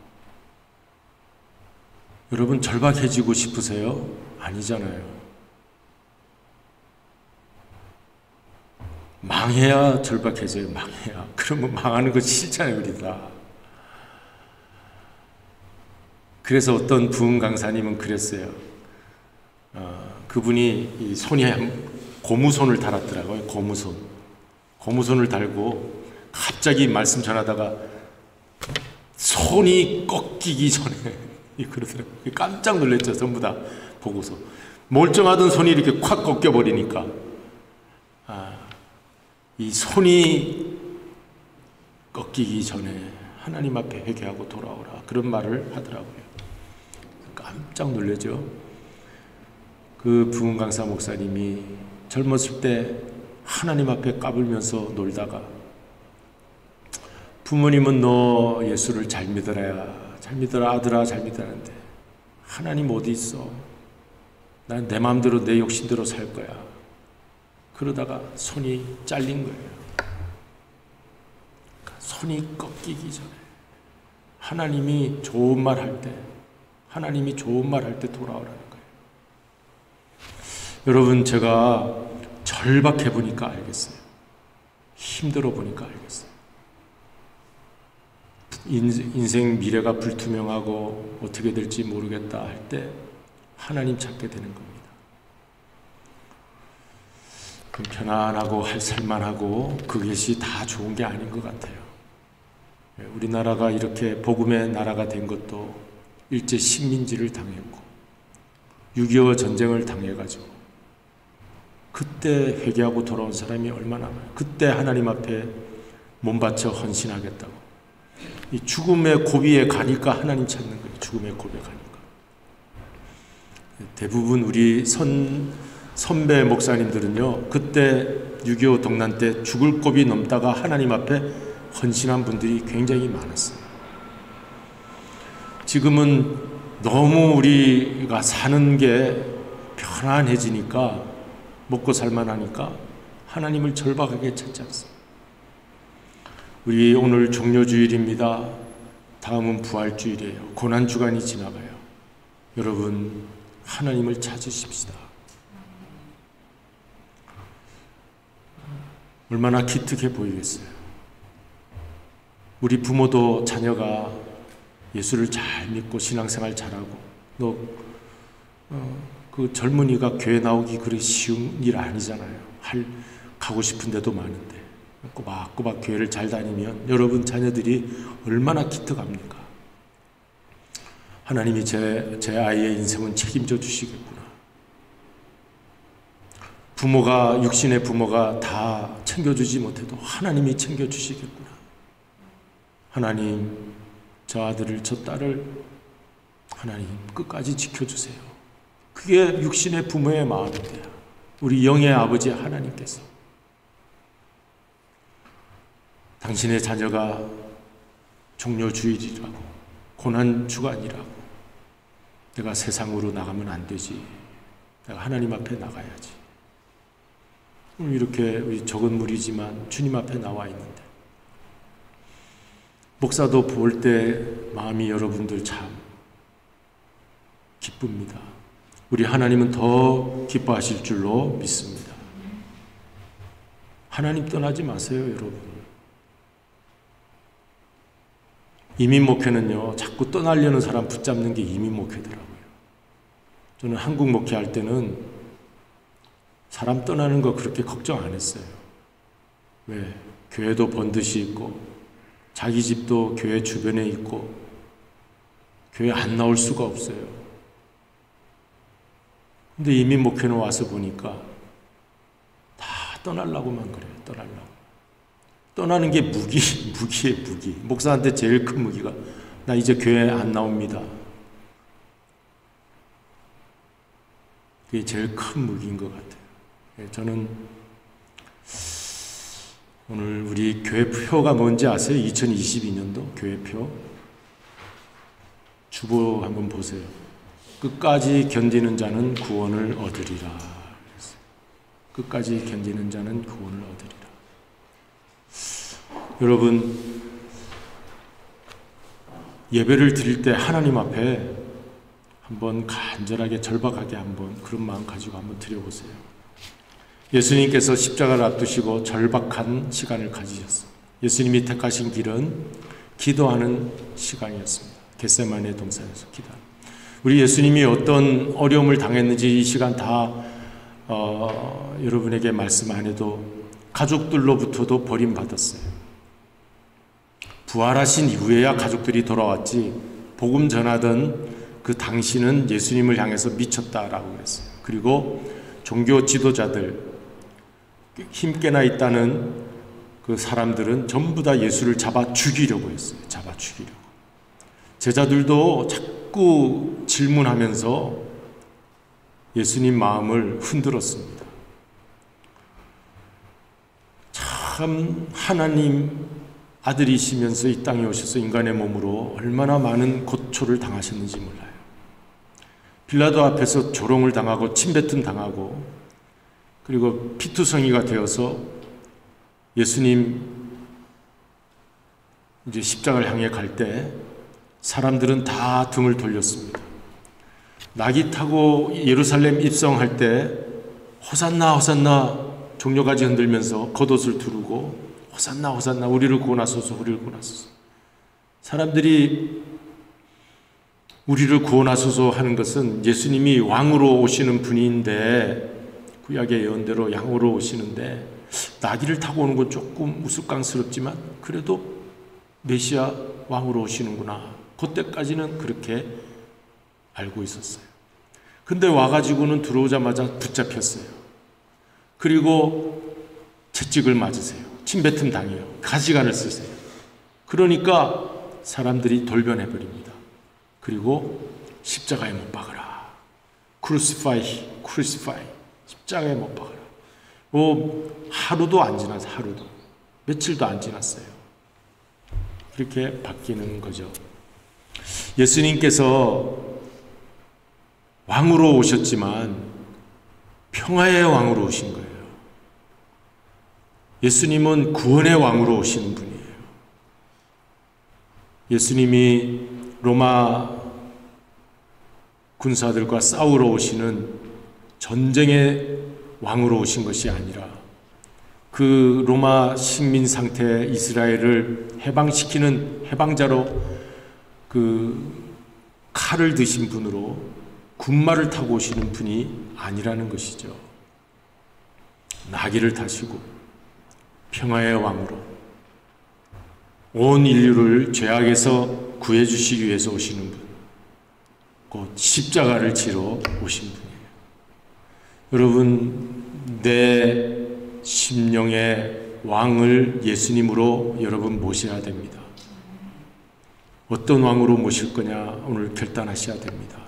여러분 절박해지고 싶으세요? 아니잖아요. 망해야 절박해져요. 망해야. 그러면 망하는 거 싫잖아요. 우리 다. 그래서 어떤 부흥 강사님은 그랬어요. 그분이 이 손이 고무손을 달았더라고요. 고무손을 달고 갑자기 말씀 전하다가 손이 꺾이기 전에 그러더라고요. 깜짝 놀랐죠. 전부 다 보고서 멀쩡하던 손이 이렇게 콱 꺾여버리니까 이 손이 꺾이기 전에 하나님 앞에 회개하고 돌아오라, 그런 말을 하더라고요. 깜짝 놀라죠. 그 부흥 강사 목사님이 젊었을 때 하나님 앞에 까불면서 놀다가, 부모님은 너 예수를 잘 믿어라, 잘 믿어라 아들아, 잘 믿어라는데 하나님 어디 있어? 난 내 마음대로 내 욕심대로 살 거야. 그러다가 손이 잘린 거예요. 손이 꺾이기 전에 하나님이 좋은 말 할 때, 하나님이 좋은 말 할 때 돌아오라는 거예요. 여러분, 제가 절박해 보니까 알겠어요. 힘들어 보니까 알겠어요. 인생 미래가 불투명하고 어떻게 될지 모르겠다 할 때 하나님 찾게 되는 겁니다. 편안하고 살만하고 그것이 다 좋은 게 아닌 것 같아요. 우리나라가 이렇게 복음의 나라가 된 것도 일제 식민지를 당했고 6.25 전쟁을 당해가지고 그때 회개하고 돌아온 사람이 얼마나 많아요. 그때 하나님 앞에 몸 바쳐 헌신하겠다고. 이 죽음의 고비에 가니까 하나님 찾는 거예요. 죽음의 고비에 가니까. 대부분 우리 선배 목사님들은요, 그때 6.25 동란 때 죽을 고비 넘다가 하나님 앞에 헌신한 분들이 굉장히 많았어요. 지금은 너무 우리가 사는 게 편안해지니까, 먹고 살만하니까 하나님을 절박하게 찾지 않습니다. 우리 오늘 종료주일입니다. 다음은 부활주일이에요. 고난주간이 지나가요. 여러분, 하나님을 찾으십시다. 얼마나 기특해 보이겠어요. 우리 부모도 자녀가 예수를 잘 믿고 신앙생활 잘하고, 그 젊은이가 교회 나오기 그리 쉬운 일 아니잖아요. 가고 싶은 데도 많은데 꼬박꼬박 교회를 잘 다니면 여러분 자녀들이 얼마나 기특합니까? 하나님이 제 아이의 인생은 책임져 주시겠구나. 육신의 부모가 다 챙겨주지 못해도 하나님이 챙겨주시겠구나. 하나님, 저 아들을, 저 딸을 하나님 끝까지 지켜주세요. 그게 육신의 부모의 마음인데요. 우리 영의 아버지 하나님께서 당신의 자녀가 종료주일이라고, 고난주간이라고, 내가 세상으로 나가면 안 되지, 내가 하나님 앞에 나가야지, 이렇게 우리 적은 무리지만 주님 앞에 나와 있는데, 목사도 볼 때 마음이 여러분들 참 기쁩니다. 우리 하나님은 더 기뻐하실 줄로 믿습니다. 하나님 떠나지 마세요, 여러분. 이민 목회는요, 자꾸 떠나려는 사람 붙잡는 게 이민 목회더라고요. 저는 한국 목회할 때는 사람 떠나는 거 그렇게 걱정 안 했어요. 왜? 교회도 번듯이 있고, 자기 집도 교회 주변에 있고, 교회 안 나올 수가 없어요. 근데 이민 목회는 와서 보니까 다 떠나려고만 그래요. 떠나는 게 무기예요, 무기. 목사한테 제일 큰 무기가, 나 이제 교회 안 나옵니다. 그게 제일 큰 무기인 것 같아요. 저는 오늘 우리 교회표가 뭔지 아세요? 2022년도 교회표. 주보 한번 보세요. 끝까지 견디는 자는 구원을 얻으리라. 끝까지 견디는 자는 구원을 얻으리라. 여러분, 예배를 드릴 때 하나님 앞에 한번 간절하게 절박하게 한번 그런 마음 가지고 한번 드려보세요. 예수님께서 십자가를 앞두시고 절박한 시간을 가지셨어요. 예수님이 택하신 길은 기도하는 시간이었습니다. 겟세마네 동산에서 기도하는. 우리 예수님이 어떤 어려움을 당했는지 이 시간 다 여러분에게 말씀 안 해도 가족들로부터도 버림받았어요. 부활하신 이후에야 가족들이 돌아왔지, 복음 전하던 그 당시는 예수님을 향해서 미쳤다라고 그랬어요. 그리고 종교 지도자들, 힘께나 있다는 그 사람들은 전부 다 예수를 잡아 죽이려고 했어요. 잡아 죽이려고. 제자들도 자꾸 질문하면서 예수님 마음을 흔들었습니다. 참 하나님 아들이시면서 이 땅에 오셔서 인간의 몸으로 얼마나 많은 고초를 당하셨는지 몰라요. 빌라도 앞에서 조롱을 당하고 침뱉음 당하고, 그리고 피투성이가 되어서 예수님 이제 십자가를 향해 갈 때 사람들은 다 등을 돌렸습니다. 낙이 타고 예루살렘 입성할 때 호산나 호산나 종려가지 흔들면서 겉옷을 두르고 호산나 호산나 우리를 구원하소서 우리를 구원하소서. 사람들이 우리를 구원하소서 하는 것은 예수님이 왕으로 오시는 분인데, 구약의 예언대로 양으로 오시는데 나귀를 타고 오는 건 조금 우스꽝스럽지만 그래도 메시아 왕으로 오시는구나, 그때까지는 그렇게 알고 있었어요. 근데 와가지고는 들어오자마자 붙잡혔어요. 그리고 채찍을 맞으세요. 침뱉음 당해요. 가시관을 쓰세요. 그러니까 사람들이 돌변해버립니다. 그리고 십자가에 못 박으라. 크루시파이, 십자가에 못 박으라. 하루도 안 지났어요. 하루도. 며칠도 안 지났어요. 그렇게 바뀌는 거죠. 예수님께서 왕으로 오셨지만 평화의 왕으로 오신 거예요. 예수님은 구원의 왕으로 오시는 분이에요. 예수님이 로마 군사들과 싸우러 오시는 전쟁의 왕으로 오신 것이 아니라 그 로마 식민 상태 이스라엘을 해방시키는 해방자로 그 칼을 드신 분으로 군마를 타고 오시는 분이 아니라는 것이죠. 나귀를 타시고 평화의 왕으로 온 인류를 죄악에서 구해주시기 위해서 오시는 분, 곧 십자가를 지러 오신 분이에요. 여러분, 내 심령의 왕을 예수님으로 여러분 모셔야 됩니다. 어떤 왕으로 모실 거냐 오늘 결단하셔야 됩니다.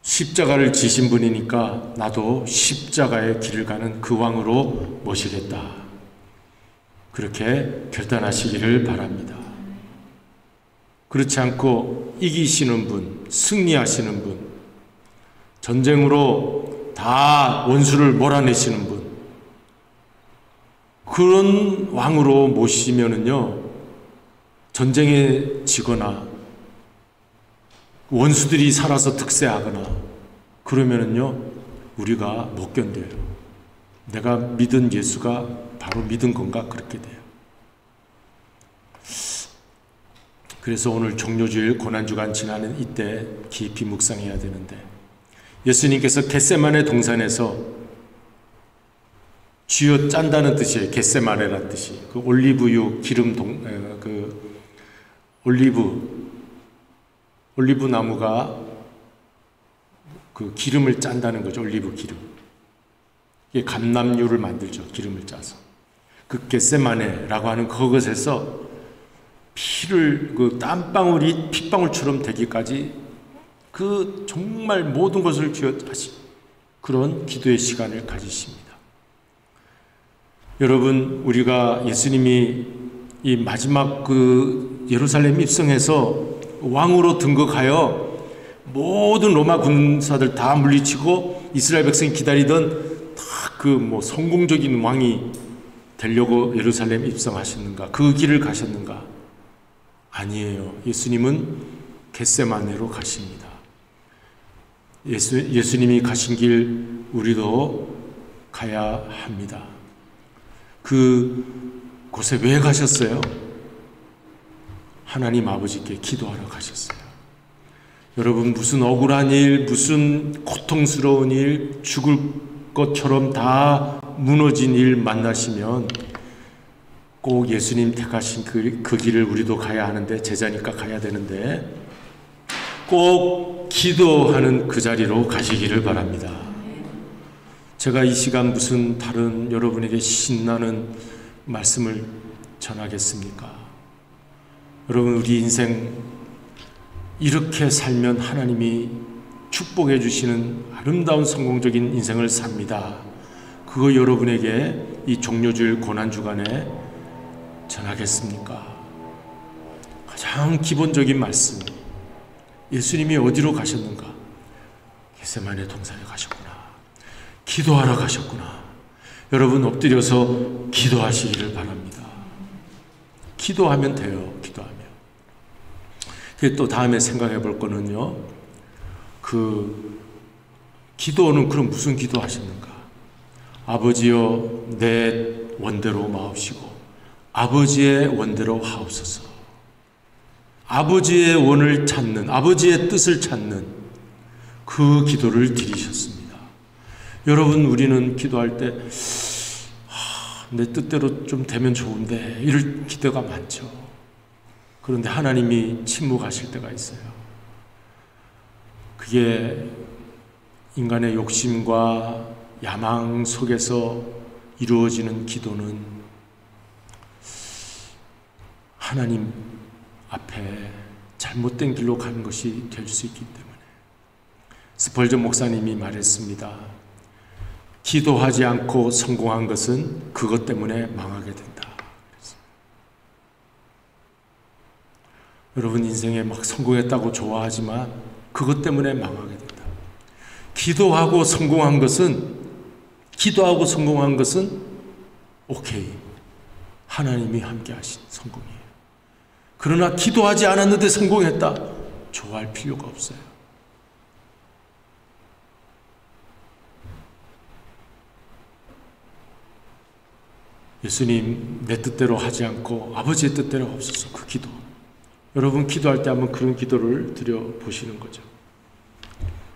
십자가를 지신 분이니까 나도 십자가의 길을 가는 그 왕으로 모시겠다. 그렇게 결단하시기를 바랍니다. 그렇지 않고 이기시는 분, 승리하시는 분, 전쟁으로 다 원수를 몰아내시는 분, 그런 왕으로 모시면은요, 전쟁에 지거나 원수들이 살아서 득세하거나 그러면은요, 우리가 못 견뎌요. 내가 믿은 예수가 바로 믿은 건가? 그렇게 돼요. 그래서 오늘 종료주일 고난주간 지나는 이때 깊이 묵상해야 되는데, 예수님께서 겟세마네 동산에서 쥐어 짠다는 뜻이에요. 겟세마네라는 뜻이. 그 올리브유 기름 그 올리브 나무가 그 기름을 짠다는 거죠. 올리브 기름. 이게 감람유를 만들죠. 기름을 짜서. 그 겟세마네라고 하는 그것에서 피를 그 땀방울이 핏방울처럼 되기까지 그 정말 모든 것을 쥐어짜신 그런 기도의 시간을 가지십니다. 여러분, 우리가 예수님이 이 마지막 그 예루살렘 입성해서 왕으로 등극하여 모든 로마 군사들 다 물리치고 이스라엘 백성이 기다리던 다 그 뭐 성공적인 왕이 되려고 예루살렘 입성하셨는가? 그 길을 가셨는가? 아니에요. 예수님은 겟세마네로 가십니다. 예수님이 가신 길 우리도 가야 합니다. 그 곳에 왜 가셨어요? 하나님 아버지께 기도하러 가셨어요. 여러분, 무슨 억울한 일, 무슨 고통스러운 일, 죽을 것처럼 다 무너진 일 만나시면 꼭 예수님 택하신 그 길을 우리도 가야 하는데, 제자니까 가야 되는데, 꼭 기도하는 그 자리로 가시기를 바랍니다. 제가 이 시간 무슨 다른 여러분에게 신나는 말씀을 전하겠습니까? 여러분, 우리 인생 이렇게 살면 하나님이 축복해 주시는 아름다운 성공적인 인생을 삽니다. 그거 여러분에게 이 종료주일 고난주간에 전하겠습니까? 가장 기본적인 말씀, 예수님이 어디로 가셨는가? 겟세마네 동산에 가셨구나. 기도하러 가셨구나. 여러분, 엎드려서 기도하시기를 바랍니다. 기도하면 돼요. 기도하면. 또 다음에 생각해 볼 거는요, 기도는 그럼 무슨 기도 하셨는가? 아버지여, 내 원대로 마옵시고 아버지의 원대로 하옵소서. 아버지의 원을 찾는, 아버지의 뜻을 찾는 그 기도를 드리셨습니다. 여러분, 우리는 기도할 때 내 뜻대로 좀 되면 좋은데 이럴 기도가 많죠. 그런데 하나님이 침묵하실 때가 있어요. 그게 인간의 욕심과 야망 속에서 이루어지는 기도는 하나님 앞에 잘못된 길로 가는 것이 될 수 있기 때문에 스펄전 목사님이 말했습니다. 기도하지 않고 성공한 것은 그것 때문에 망하게 된다. 여러분, 인생에 막 성공했다고 좋아하지만 그것 때문에 망하게 된다. 기도하고 성공한 것은 오케이, 하나님이 함께 하신 성공이에요. 그러나 기도하지 않았는데 성공했다, 좋아할 필요가 없어요. 예수님, 내 뜻대로 하지 않고 아버지의 뜻대로 없어서 그 기도. 여러분, 기도할 때 한번 그런 기도를 드려보시는 거죠.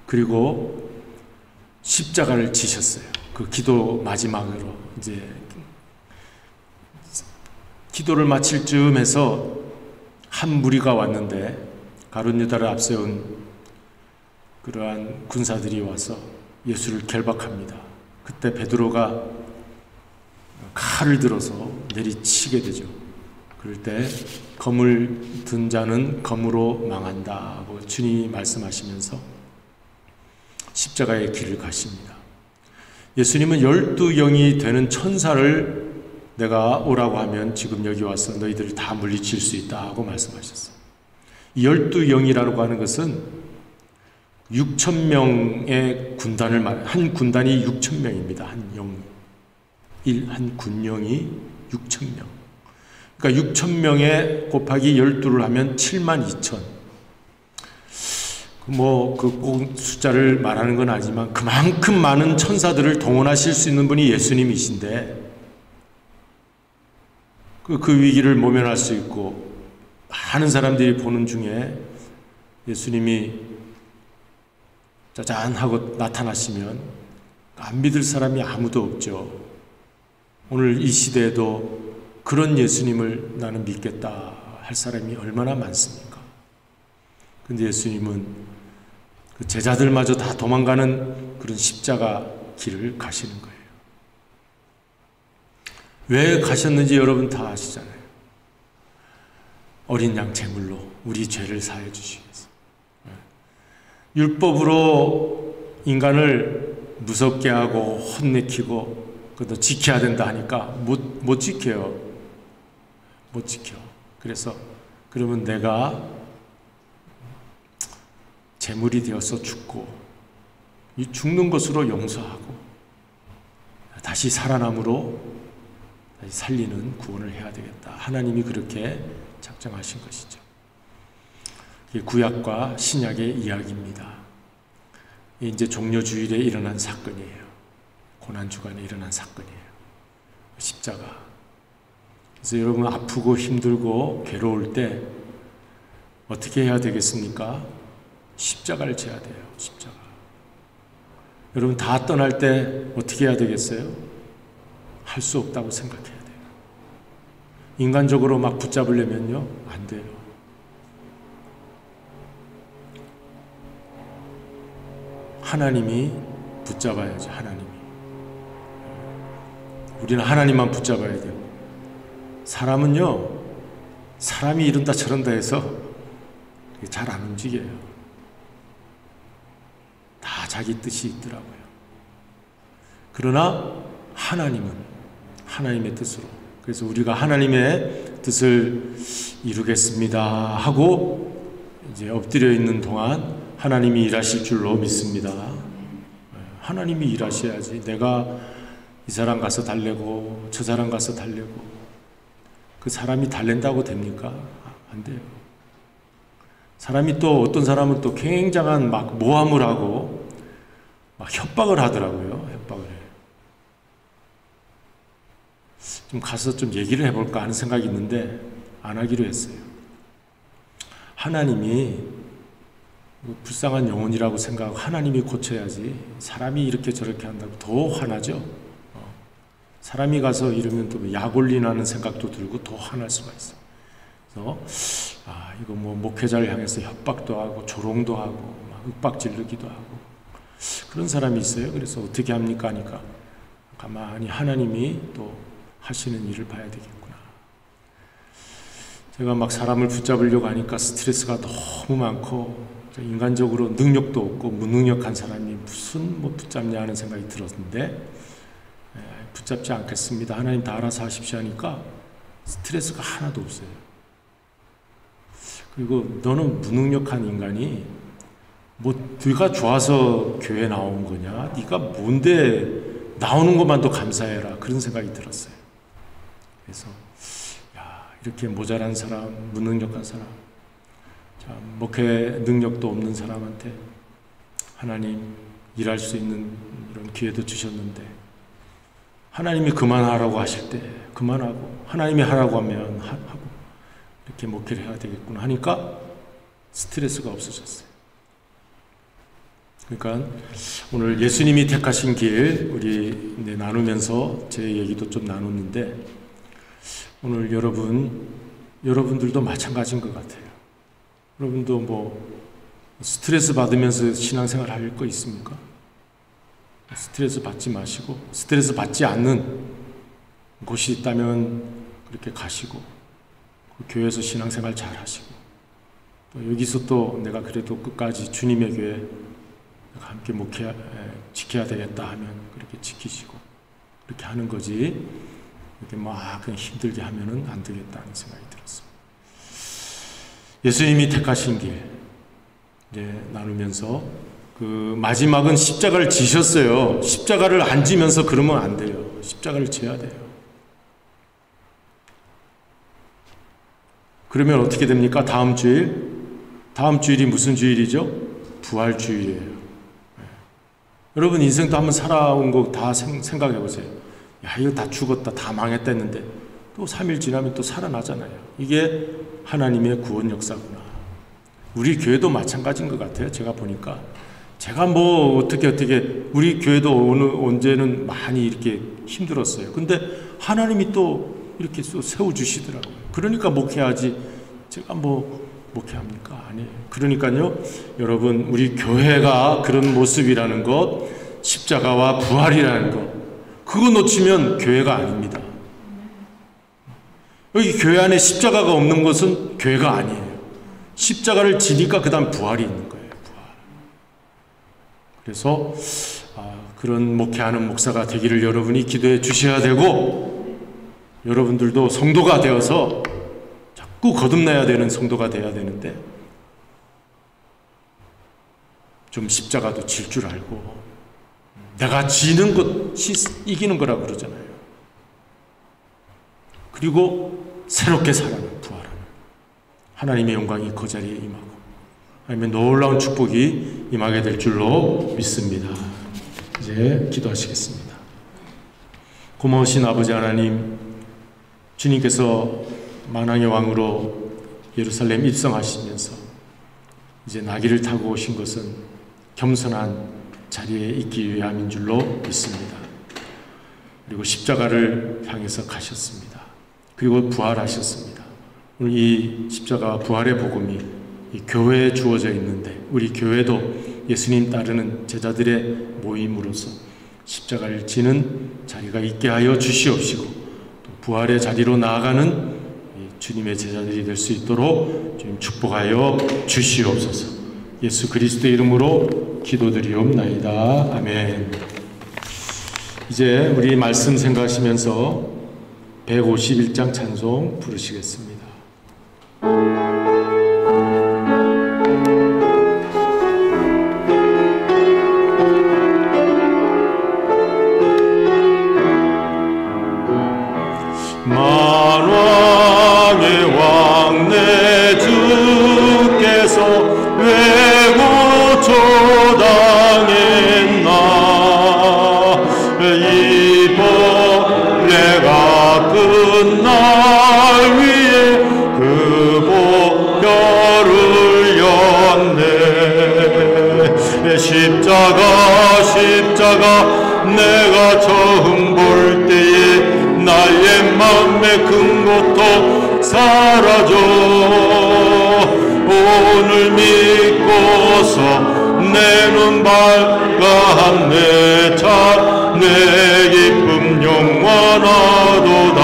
그리고 십자가를 지셨어요. 그 기도 마지막으로 이제 기도를 마칠 즈음에서 한 무리가 왔는데 가룟 유다를 앞세운 그러한 군사들이 와서 예수를 결박합니다. 그때 베드로가 칼을 들어서 내리치게 되죠. 그럴 때 검을 든 자는 검으로 망한다고 주님이 말씀하시면서 십자가의 길을 가십니다. 예수님은 12영이 되는 천사를 내가 오라고 하면 지금 여기 와서 너희들을 다 물리칠 수 있다 하고 말씀하셨어요. 이 12영이라고 하는 것은 6,000명의 군단을 한 군단이 6,000명입니다. 한 군영이 6,000명. 그러니까 6,000명에 곱하기 12를 하면 72,000. 꼭 숫자를 말하는 건 아니지만 그만큼 많은 천사들을 동원하실 수 있는 분이 예수님이신데 그 위기를 모면할 수 있고 많은 사람들이 보는 중에 예수님이 짜잔 하고 나타나시면 안 믿을 사람이 아무도 없죠. 오늘 이 시대에도 그런 예수님을 나는 믿겠다 할 사람이 얼마나 많습니까? 근데 예수님은 그 제자들마저 다 도망가는 그런 십자가 길을 가시는 거예요. 왜 가셨는지 여러분 다 아시잖아요. 어린 양 제물로 우리 죄를 사해 주시기 위해서. 율법으로 인간을 무섭게 하고 혼내키고 그것도 지켜야 된다 하니까 못 지켜요. 못 지켜. 그래서 그러면 내가 제물이 되어서 죽고 이 죽는 것으로 용서하고 다시 살아남으로 다시 살리는 구원을 해야 되겠다. 하나님이 그렇게 작정하신 것이죠. 이게 구약과 신약의 이야기입니다. 이제 종료주일에 일어난 사건이에요. 고난주간에 일어난 사건이에요. 십자가. 그래서 여러분 아프고 힘들고 괴로울 때 어떻게 해야 되겠습니까? 십자가를 져야 돼요. 십자가. 여러분 다 떠날 때 어떻게 해야 되겠어요? 할 수 없다고 생각해야 돼요. 인간적으로 막 붙잡으려면요, 안 돼요. 하나님이 붙잡아야지. 하나님이. 우리는 하나님만 붙잡아야 돼요. 사람은요, 사람이 이런다 저런다 해서 잘 안 움직여요. 다 자기 뜻이 있더라고요. 그러나 하나님은 하나님의 뜻으로, 그래서 우리가 하나님의 뜻을 이루겠습니다 하고 이제 엎드려 있는 동안 하나님이 일하실 줄로 믿습니다. 하나님이 일하셔야지. 내가 이 사람 가서 달래고 저 사람 가서 달래고 그 사람이 달랜다고 됩니까? 안 돼요. 사람이 또 어떤 사람은 또 굉장한 막 모함을 하고 막 협박을 하더라고요. 협박을 해요. 좀 가서 좀 얘기를 해볼까 하는 생각이 있는데 안 하기로 했어요. 하나님이 불쌍한 영혼이라고 생각하고 하나님이 고쳐야지 사람이 이렇게 저렇게 한다고 더 화나죠. 사람이 가서 이러면 또 약 올리나는 생각도 들고 더 화날 수가 있어요. 그래서 이거 뭐 목회자를 향해서 협박도 하고 조롱도 하고 막 윽박 지르기도 하고 그런 사람이 있어요. 그래서 어떻게 합니까 하니까 가만히 하나님이 또 하시는 일을 봐야 되겠구나. 제가 막 사람을 붙잡으려고 하니까 스트레스가 너무 많고 인간적으로 능력도 없고 무능력한 사람이 무슨 뭐 붙잡냐 하는 생각이 들었는데 붙잡지 않겠습니다. 하나님 다 알아서 하십시오 하니까 스트레스가 하나도 없어요. 그리고 너는 무능력한 인간이 뭐 네가 좋아서 교회 나온 거냐? 네가 뭔데 나오는 것만도 감사해라. 그런 생각이 들었어요. 그래서 이렇게 모자란 사람, 무능력한 사람, 목회 능력도 없는 사람한테 하나님 일할 수 있는 이런 기회도 주셨는데 하나님이 그만하라고 하실 때 그만하고 하나님이 하라고 하면 하고 이렇게 목회를 해야 되겠구나 하니까 스트레스가 없어졌어요. 그러니까 오늘 예수님이 택하신 길 우리 나누면서 제 얘기도 좀 나눴는데 오늘 여러분들도 마찬가지인 것 같아요. 여러분도 뭐 스트레스 받으면서 신앙생활 할 거 있습니까? 스트레스 받지 마시고 스트레스 받지 않는 곳이 있다면 그렇게 가시고 그 교회에서 신앙생활 잘 하시고 또 여기서 또 내가 그래도 끝까지 주님의 교회 내가 함께 지켜야 되겠다 하면 그렇게 지키시고 그렇게 하는 거지 이렇게 막 그냥 힘들게 하면은 안 되겠다는 생각이 들었습니다. 예수님이 택하신 길 이제 나누면서 그 마지막은 십자가를 지셨어요. 십자가를 안 지면서 그러면 안 돼요. 십자가를 져야 돼요. 그러면 어떻게 됩니까? 다음 주일이 무슨 주일이죠? 부활주일이에요. 네. 여러분 인생도 한번 살아온 거 다 생각해 보세요. 야, 이거 다 죽었다, 다 망했다 했는데 또 3일 지나면 또 살아나잖아요. 이게 하나님의 구원 역사구나. 우리 교회도 마찬가지인 것 같아요. 제가 보니까 제가 뭐 어떻게 우리 교회도 언제는 많이 이렇게 힘들었어요. 근데 하나님이 또 이렇게 세워주시더라고요. 그러니까 목회하지 제가 뭐 목회합니까? 아니에요. 그러니까요 여러분 우리 교회가 그런 모습이라는 것 십자가와 부활이라는 것 그거 놓치면 교회가 아닙니다. 여기 교회 안에 십자가가 없는 것은 교회가 아니에요. 십자가를 지니까 그 다음 부활이 있는 거예요. 그래서 그런 목회하는 목사가 되기를 여러분이 기도해 주셔야 되고 여러분들도 성도가 되어서 자꾸 거듭나야 되는 성도가 돼야 되는데 좀 십자가도 질 줄 알고 내가 지는 것이 이기는 거라고 그러잖아요. 그리고 새롭게 살아가는 부활하는 하나님의 영광이 그 자리에 임하고 하나님의 놀라운 축복이 임하게 될 줄로 믿습니다. 이제 기도하시겠습니다. 고마우신 아버지 하나님, 주님께서 만왕의 왕으로 예루살렘 입성하시면서 이제 나귀를 타고 오신 것은 겸손한 자리에 있기 위함인 줄로 믿습니다. 그리고 십자가를 향해서 가셨습니다. 그리고 부활하셨습니다. 오늘 이 십자가와 부활의 복음이 이 교회에 주어져 있는데 우리 교회도 예수님 따르는 제자들의 모임으로서 십자가를 지는 자리가 있게 하여 주시옵시고, 또 부활의 자리로 나아가는 주님의 제자들이 될 수 있도록 주님 축복하여 주시옵소서. 예수 그리스도의 이름으로 기도드리옵나이다. 아멘. 이제 우리 말씀 생각하시면서 151장 찬송 부르시겠습니다. 만왕의 왕 내 주께서 왜 고초당했나. 이 벌레가 끝날 위에 그 보혈을 흘렸네. 십자가 내가 처음 볼 때에 나의 맘의 큰 고통 사라져. 오늘 믿고서 내 눈 밝았네. 참 내 기쁨 영원하도다.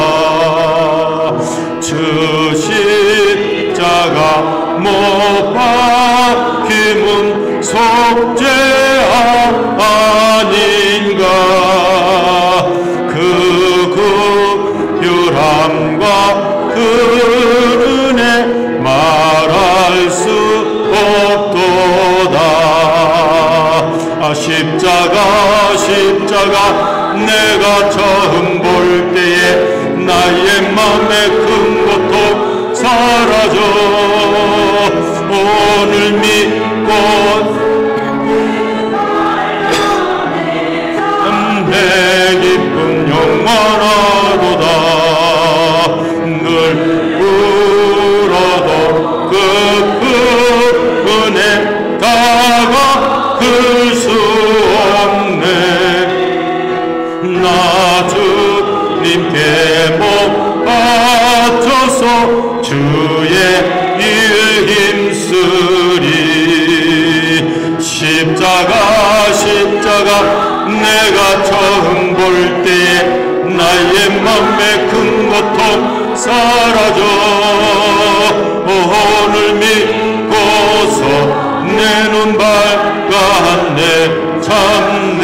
주 십자가 못 박힘은 속죄 아닌가. 율함과 그 은혜 말할 수 없도다. 십자가 내가 처음 볼 때에 나의 맘의 큰 고통 사라져. 오늘 믿고 내 기쁨 영원하도다. 늘 울어도 그 은혜 다가갈 수 없네. 나 주님께 못 바쳐서 주의 일 힘쓰리. 십자가 내가 처음 볼 때에 나의 맘의 큰 고통 사라져. 오늘 믿고서 내 눈 밝았네. 참 내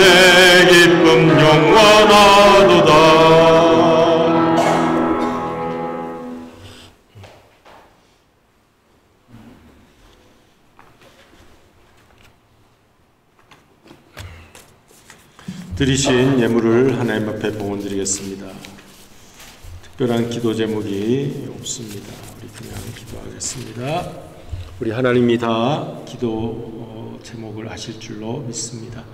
기쁨 영원하도다. 드리신 예물을 하나님 앞에 봉헌드리겠습니다. 특별한 기도 제목이 없습니다. 우리 그냥 기도하겠습니다. 우리 하나님이 다 기도 제목을 아실 줄로 믿습니다.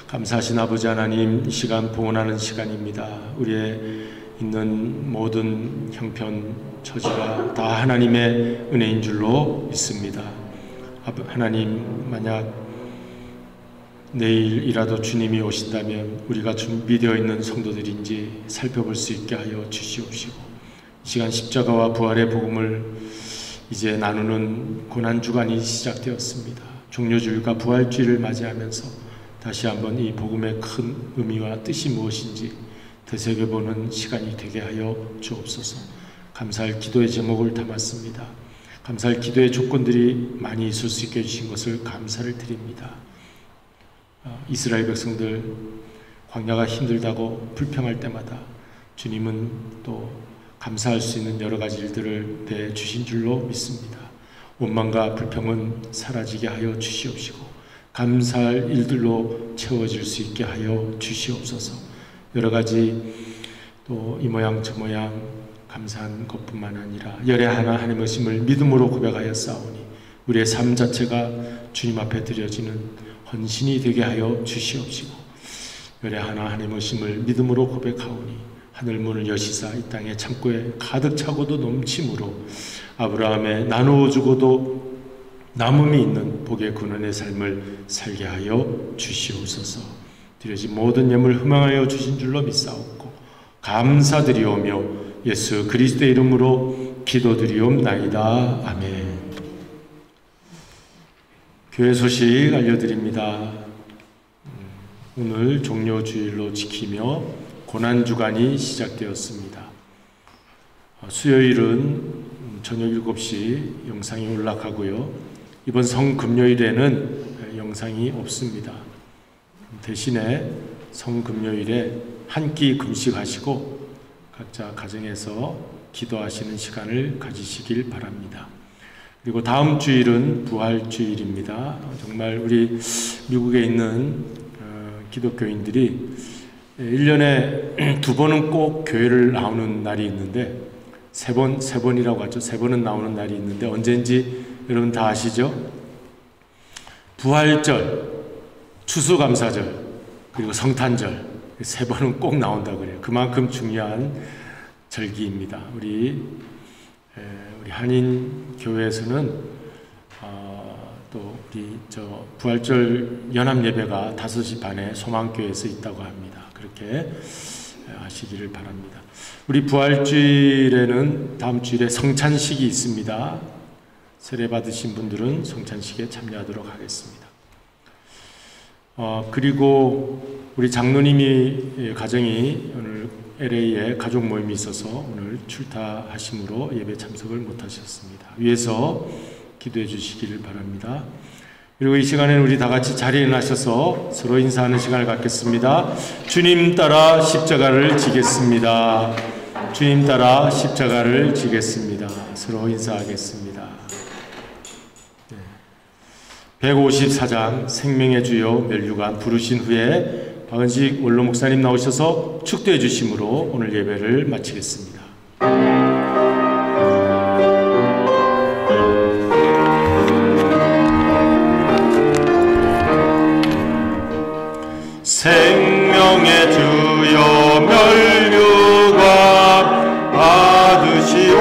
감사하신 아버지 하나님, 이 시간 봉헌하는 시간입니다. 우리의 있는 모든 형편 처지가 다 하나님의 은혜인 줄로 믿습니다. 하나님, 만약 내일이라도 주님이 오신다면 우리가 준비되어 있는 성도들인지 살펴볼 수 있게 하여 주시옵시고, 이 시간 십자가와 부활의 복음을 이제 나누는 고난주간이 시작되었습니다. 종료주일과 부활주일을 맞이하면서 다시 한번 이 복음의 큰 의미와 뜻이 무엇인지 되새겨보는 시간이 되게 하여 주옵소서. 감사할 기도의 제목을 담았습니다. 감사할 기도의 조건들이 많이 있을 수 있게 해주신 것을 감사를 드립니다. 이스라엘 백성들 광야가 힘들다고 불평할 때마다 주님은 또 감사할 수 있는 여러 가지 일들을 내주신 줄로 믿습니다. 원망과 불평은 사라지게 하여 주시옵시고 감사할 일들로 채워질 수 있게 하여 주시옵소서. 여러 가지 또 이 모양 저 모양 감사한 것뿐만 아니라 열의 하나 하나님의 심을 믿음으로 고백하여 싸우니 우리의 삶 자체가 주님 앞에 드려지는 헌신이 되게 하여 주시옵시고, 열의 하나 하나님의 심을 믿음으로 고백하오니 하늘문을 여시사 이 땅의 창고에 가득 차고도 넘침으로 아브라함의 나누어 주고도 남음이 있는 복의 근원의 삶을 살게 하여 주시옵소서. 드려진 모든 예물 흠망하여 주신 줄로 믿사옵고 감사드리오며 예수 그리스도의 이름으로 기도드리옵나이다. 아멘. 교회 소식 알려드립니다. 오늘 종료주일로 지키며 고난주간이 시작되었습니다. 수요일은 저녁 7시 영상이 올라가고요. 이번 성금요일에는 영상이 없습니다. 대신에 성금요일에 한 끼 금식하시고 각자 가정에서 기도하시는 시간을 가지시길 바랍니다. 그리고 다음 주일은 부활주일입니다. 정말 우리 미국에 있는 기독교인들이 1년에 2번은 꼭 교회를 나오는 날이 있는데 세 번이라고 하죠. 3번은 나오는 날이 있는데 언제인지 여러분 다 아시죠? 부활절, 추수감사절, 그리고 성탄절 3번은 꼭 나온다고 그래요. 그만큼 중요한 절기입니다. 우리 한인 교회에서는 또 우리 부활절 연합 예배가 5시 반에 소망교회에서 있다고 합니다. 그렇게 하시기를 바랍니다. 우리 부활주일에는 다음 주일에 성찬식이 있습니다. 세례 받으신 분들은 성찬식에 참여하도록 하겠습니다. 그리고 우리 장로님이 가정이 오늘 LA에 가족 모임이 있어서 오늘 출타하심으로 예배 참석을 못하셨습니다. 위에서 기도해 주시기를 바랍니다. 그리고 이 시간에는 우리 다 같이 자리에 나셔서 서로 인사하는 시간을 갖겠습니다. 주님 따라 십자가를 지겠습니다. 주님 따라 십자가를 지겠습니다. 서로 인사하겠습니다. 154장 생명의 주여 멸류관 부르신 후에 박은식 원로 목사님 나오셔서 축도해 주심으로 오늘 예배를 마치겠습니다. 생명의 주여 멸류관 받으시옵소서.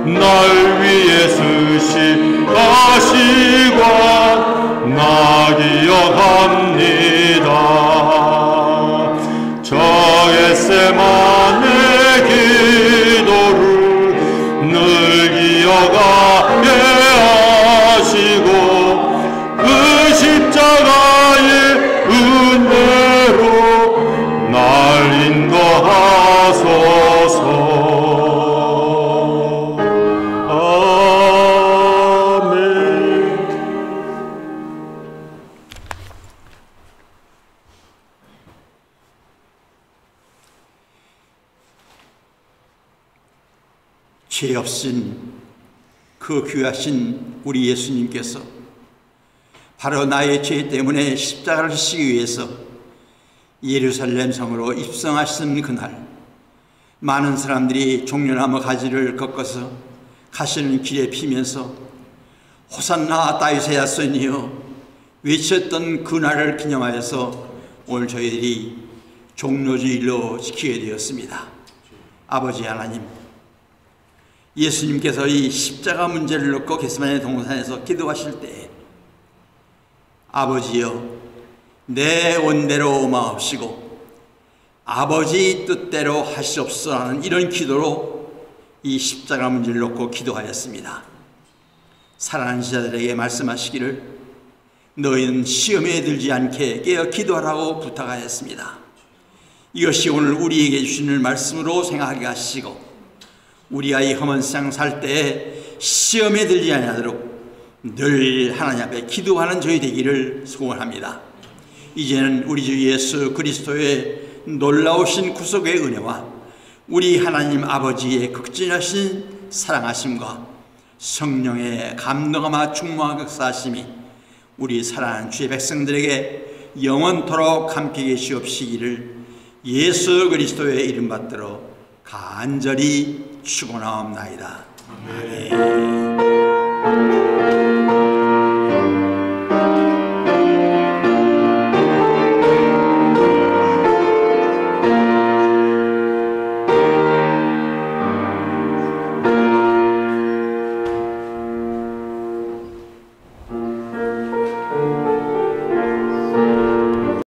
날 위해 쓰신 가시관 나 기억합니다. 저의 셈만의 기도를 늘 기억하게 하시고 그 십자가의 은혜로 날 인도하소서. 죄 없인 그 귀하신 우리 예수님께서 바로 나의 죄 때문에 십자가를 지시기 위해서 예루살렘 성으로 입성하신 그날, 많은 사람들이 종려나무 가지를 꺾어서 가시는 길에 피면서 호산나 다윗의 자손이여 외쳤던 그날을 기념하여서 오늘 저희들이 종료주일로 지키게 되었습니다. 아버지 하나님, 예수님께서 이 십자가 문제를 놓고 겟세마네 동산에서 기도하실 때 아버지여 내 원대로 마옵시고 아버지 뜻대로 하시옵소서 하는 이런 기도로 이 십자가 문제를 놓고 기도하였습니다. 사랑하는 자들에게 말씀하시기를 너희는 시험에 들지 않게 깨어 기도하라고 부탁하였습니다. 이것이 오늘 우리에게 주시는 말씀으로 생각하게 하시고 우리가 이 험한 세상 살 때에 시험에 들지 아니하도록 늘 하나님 앞에 기도하는 저희 되기를 소원합니다. 이제는 우리 주 예수 그리스도의 놀라우신 구속의 은혜와 우리 하나님 아버지의 극진하신 사랑하심과 성령의 감동하마 충만한 역사하심이 우리 사랑하는 주의 백성들에게 영원토록 함께 계시옵시기를 예수 그리스도의 이름 받들어 간절히 축원하옵나이다. 아멘.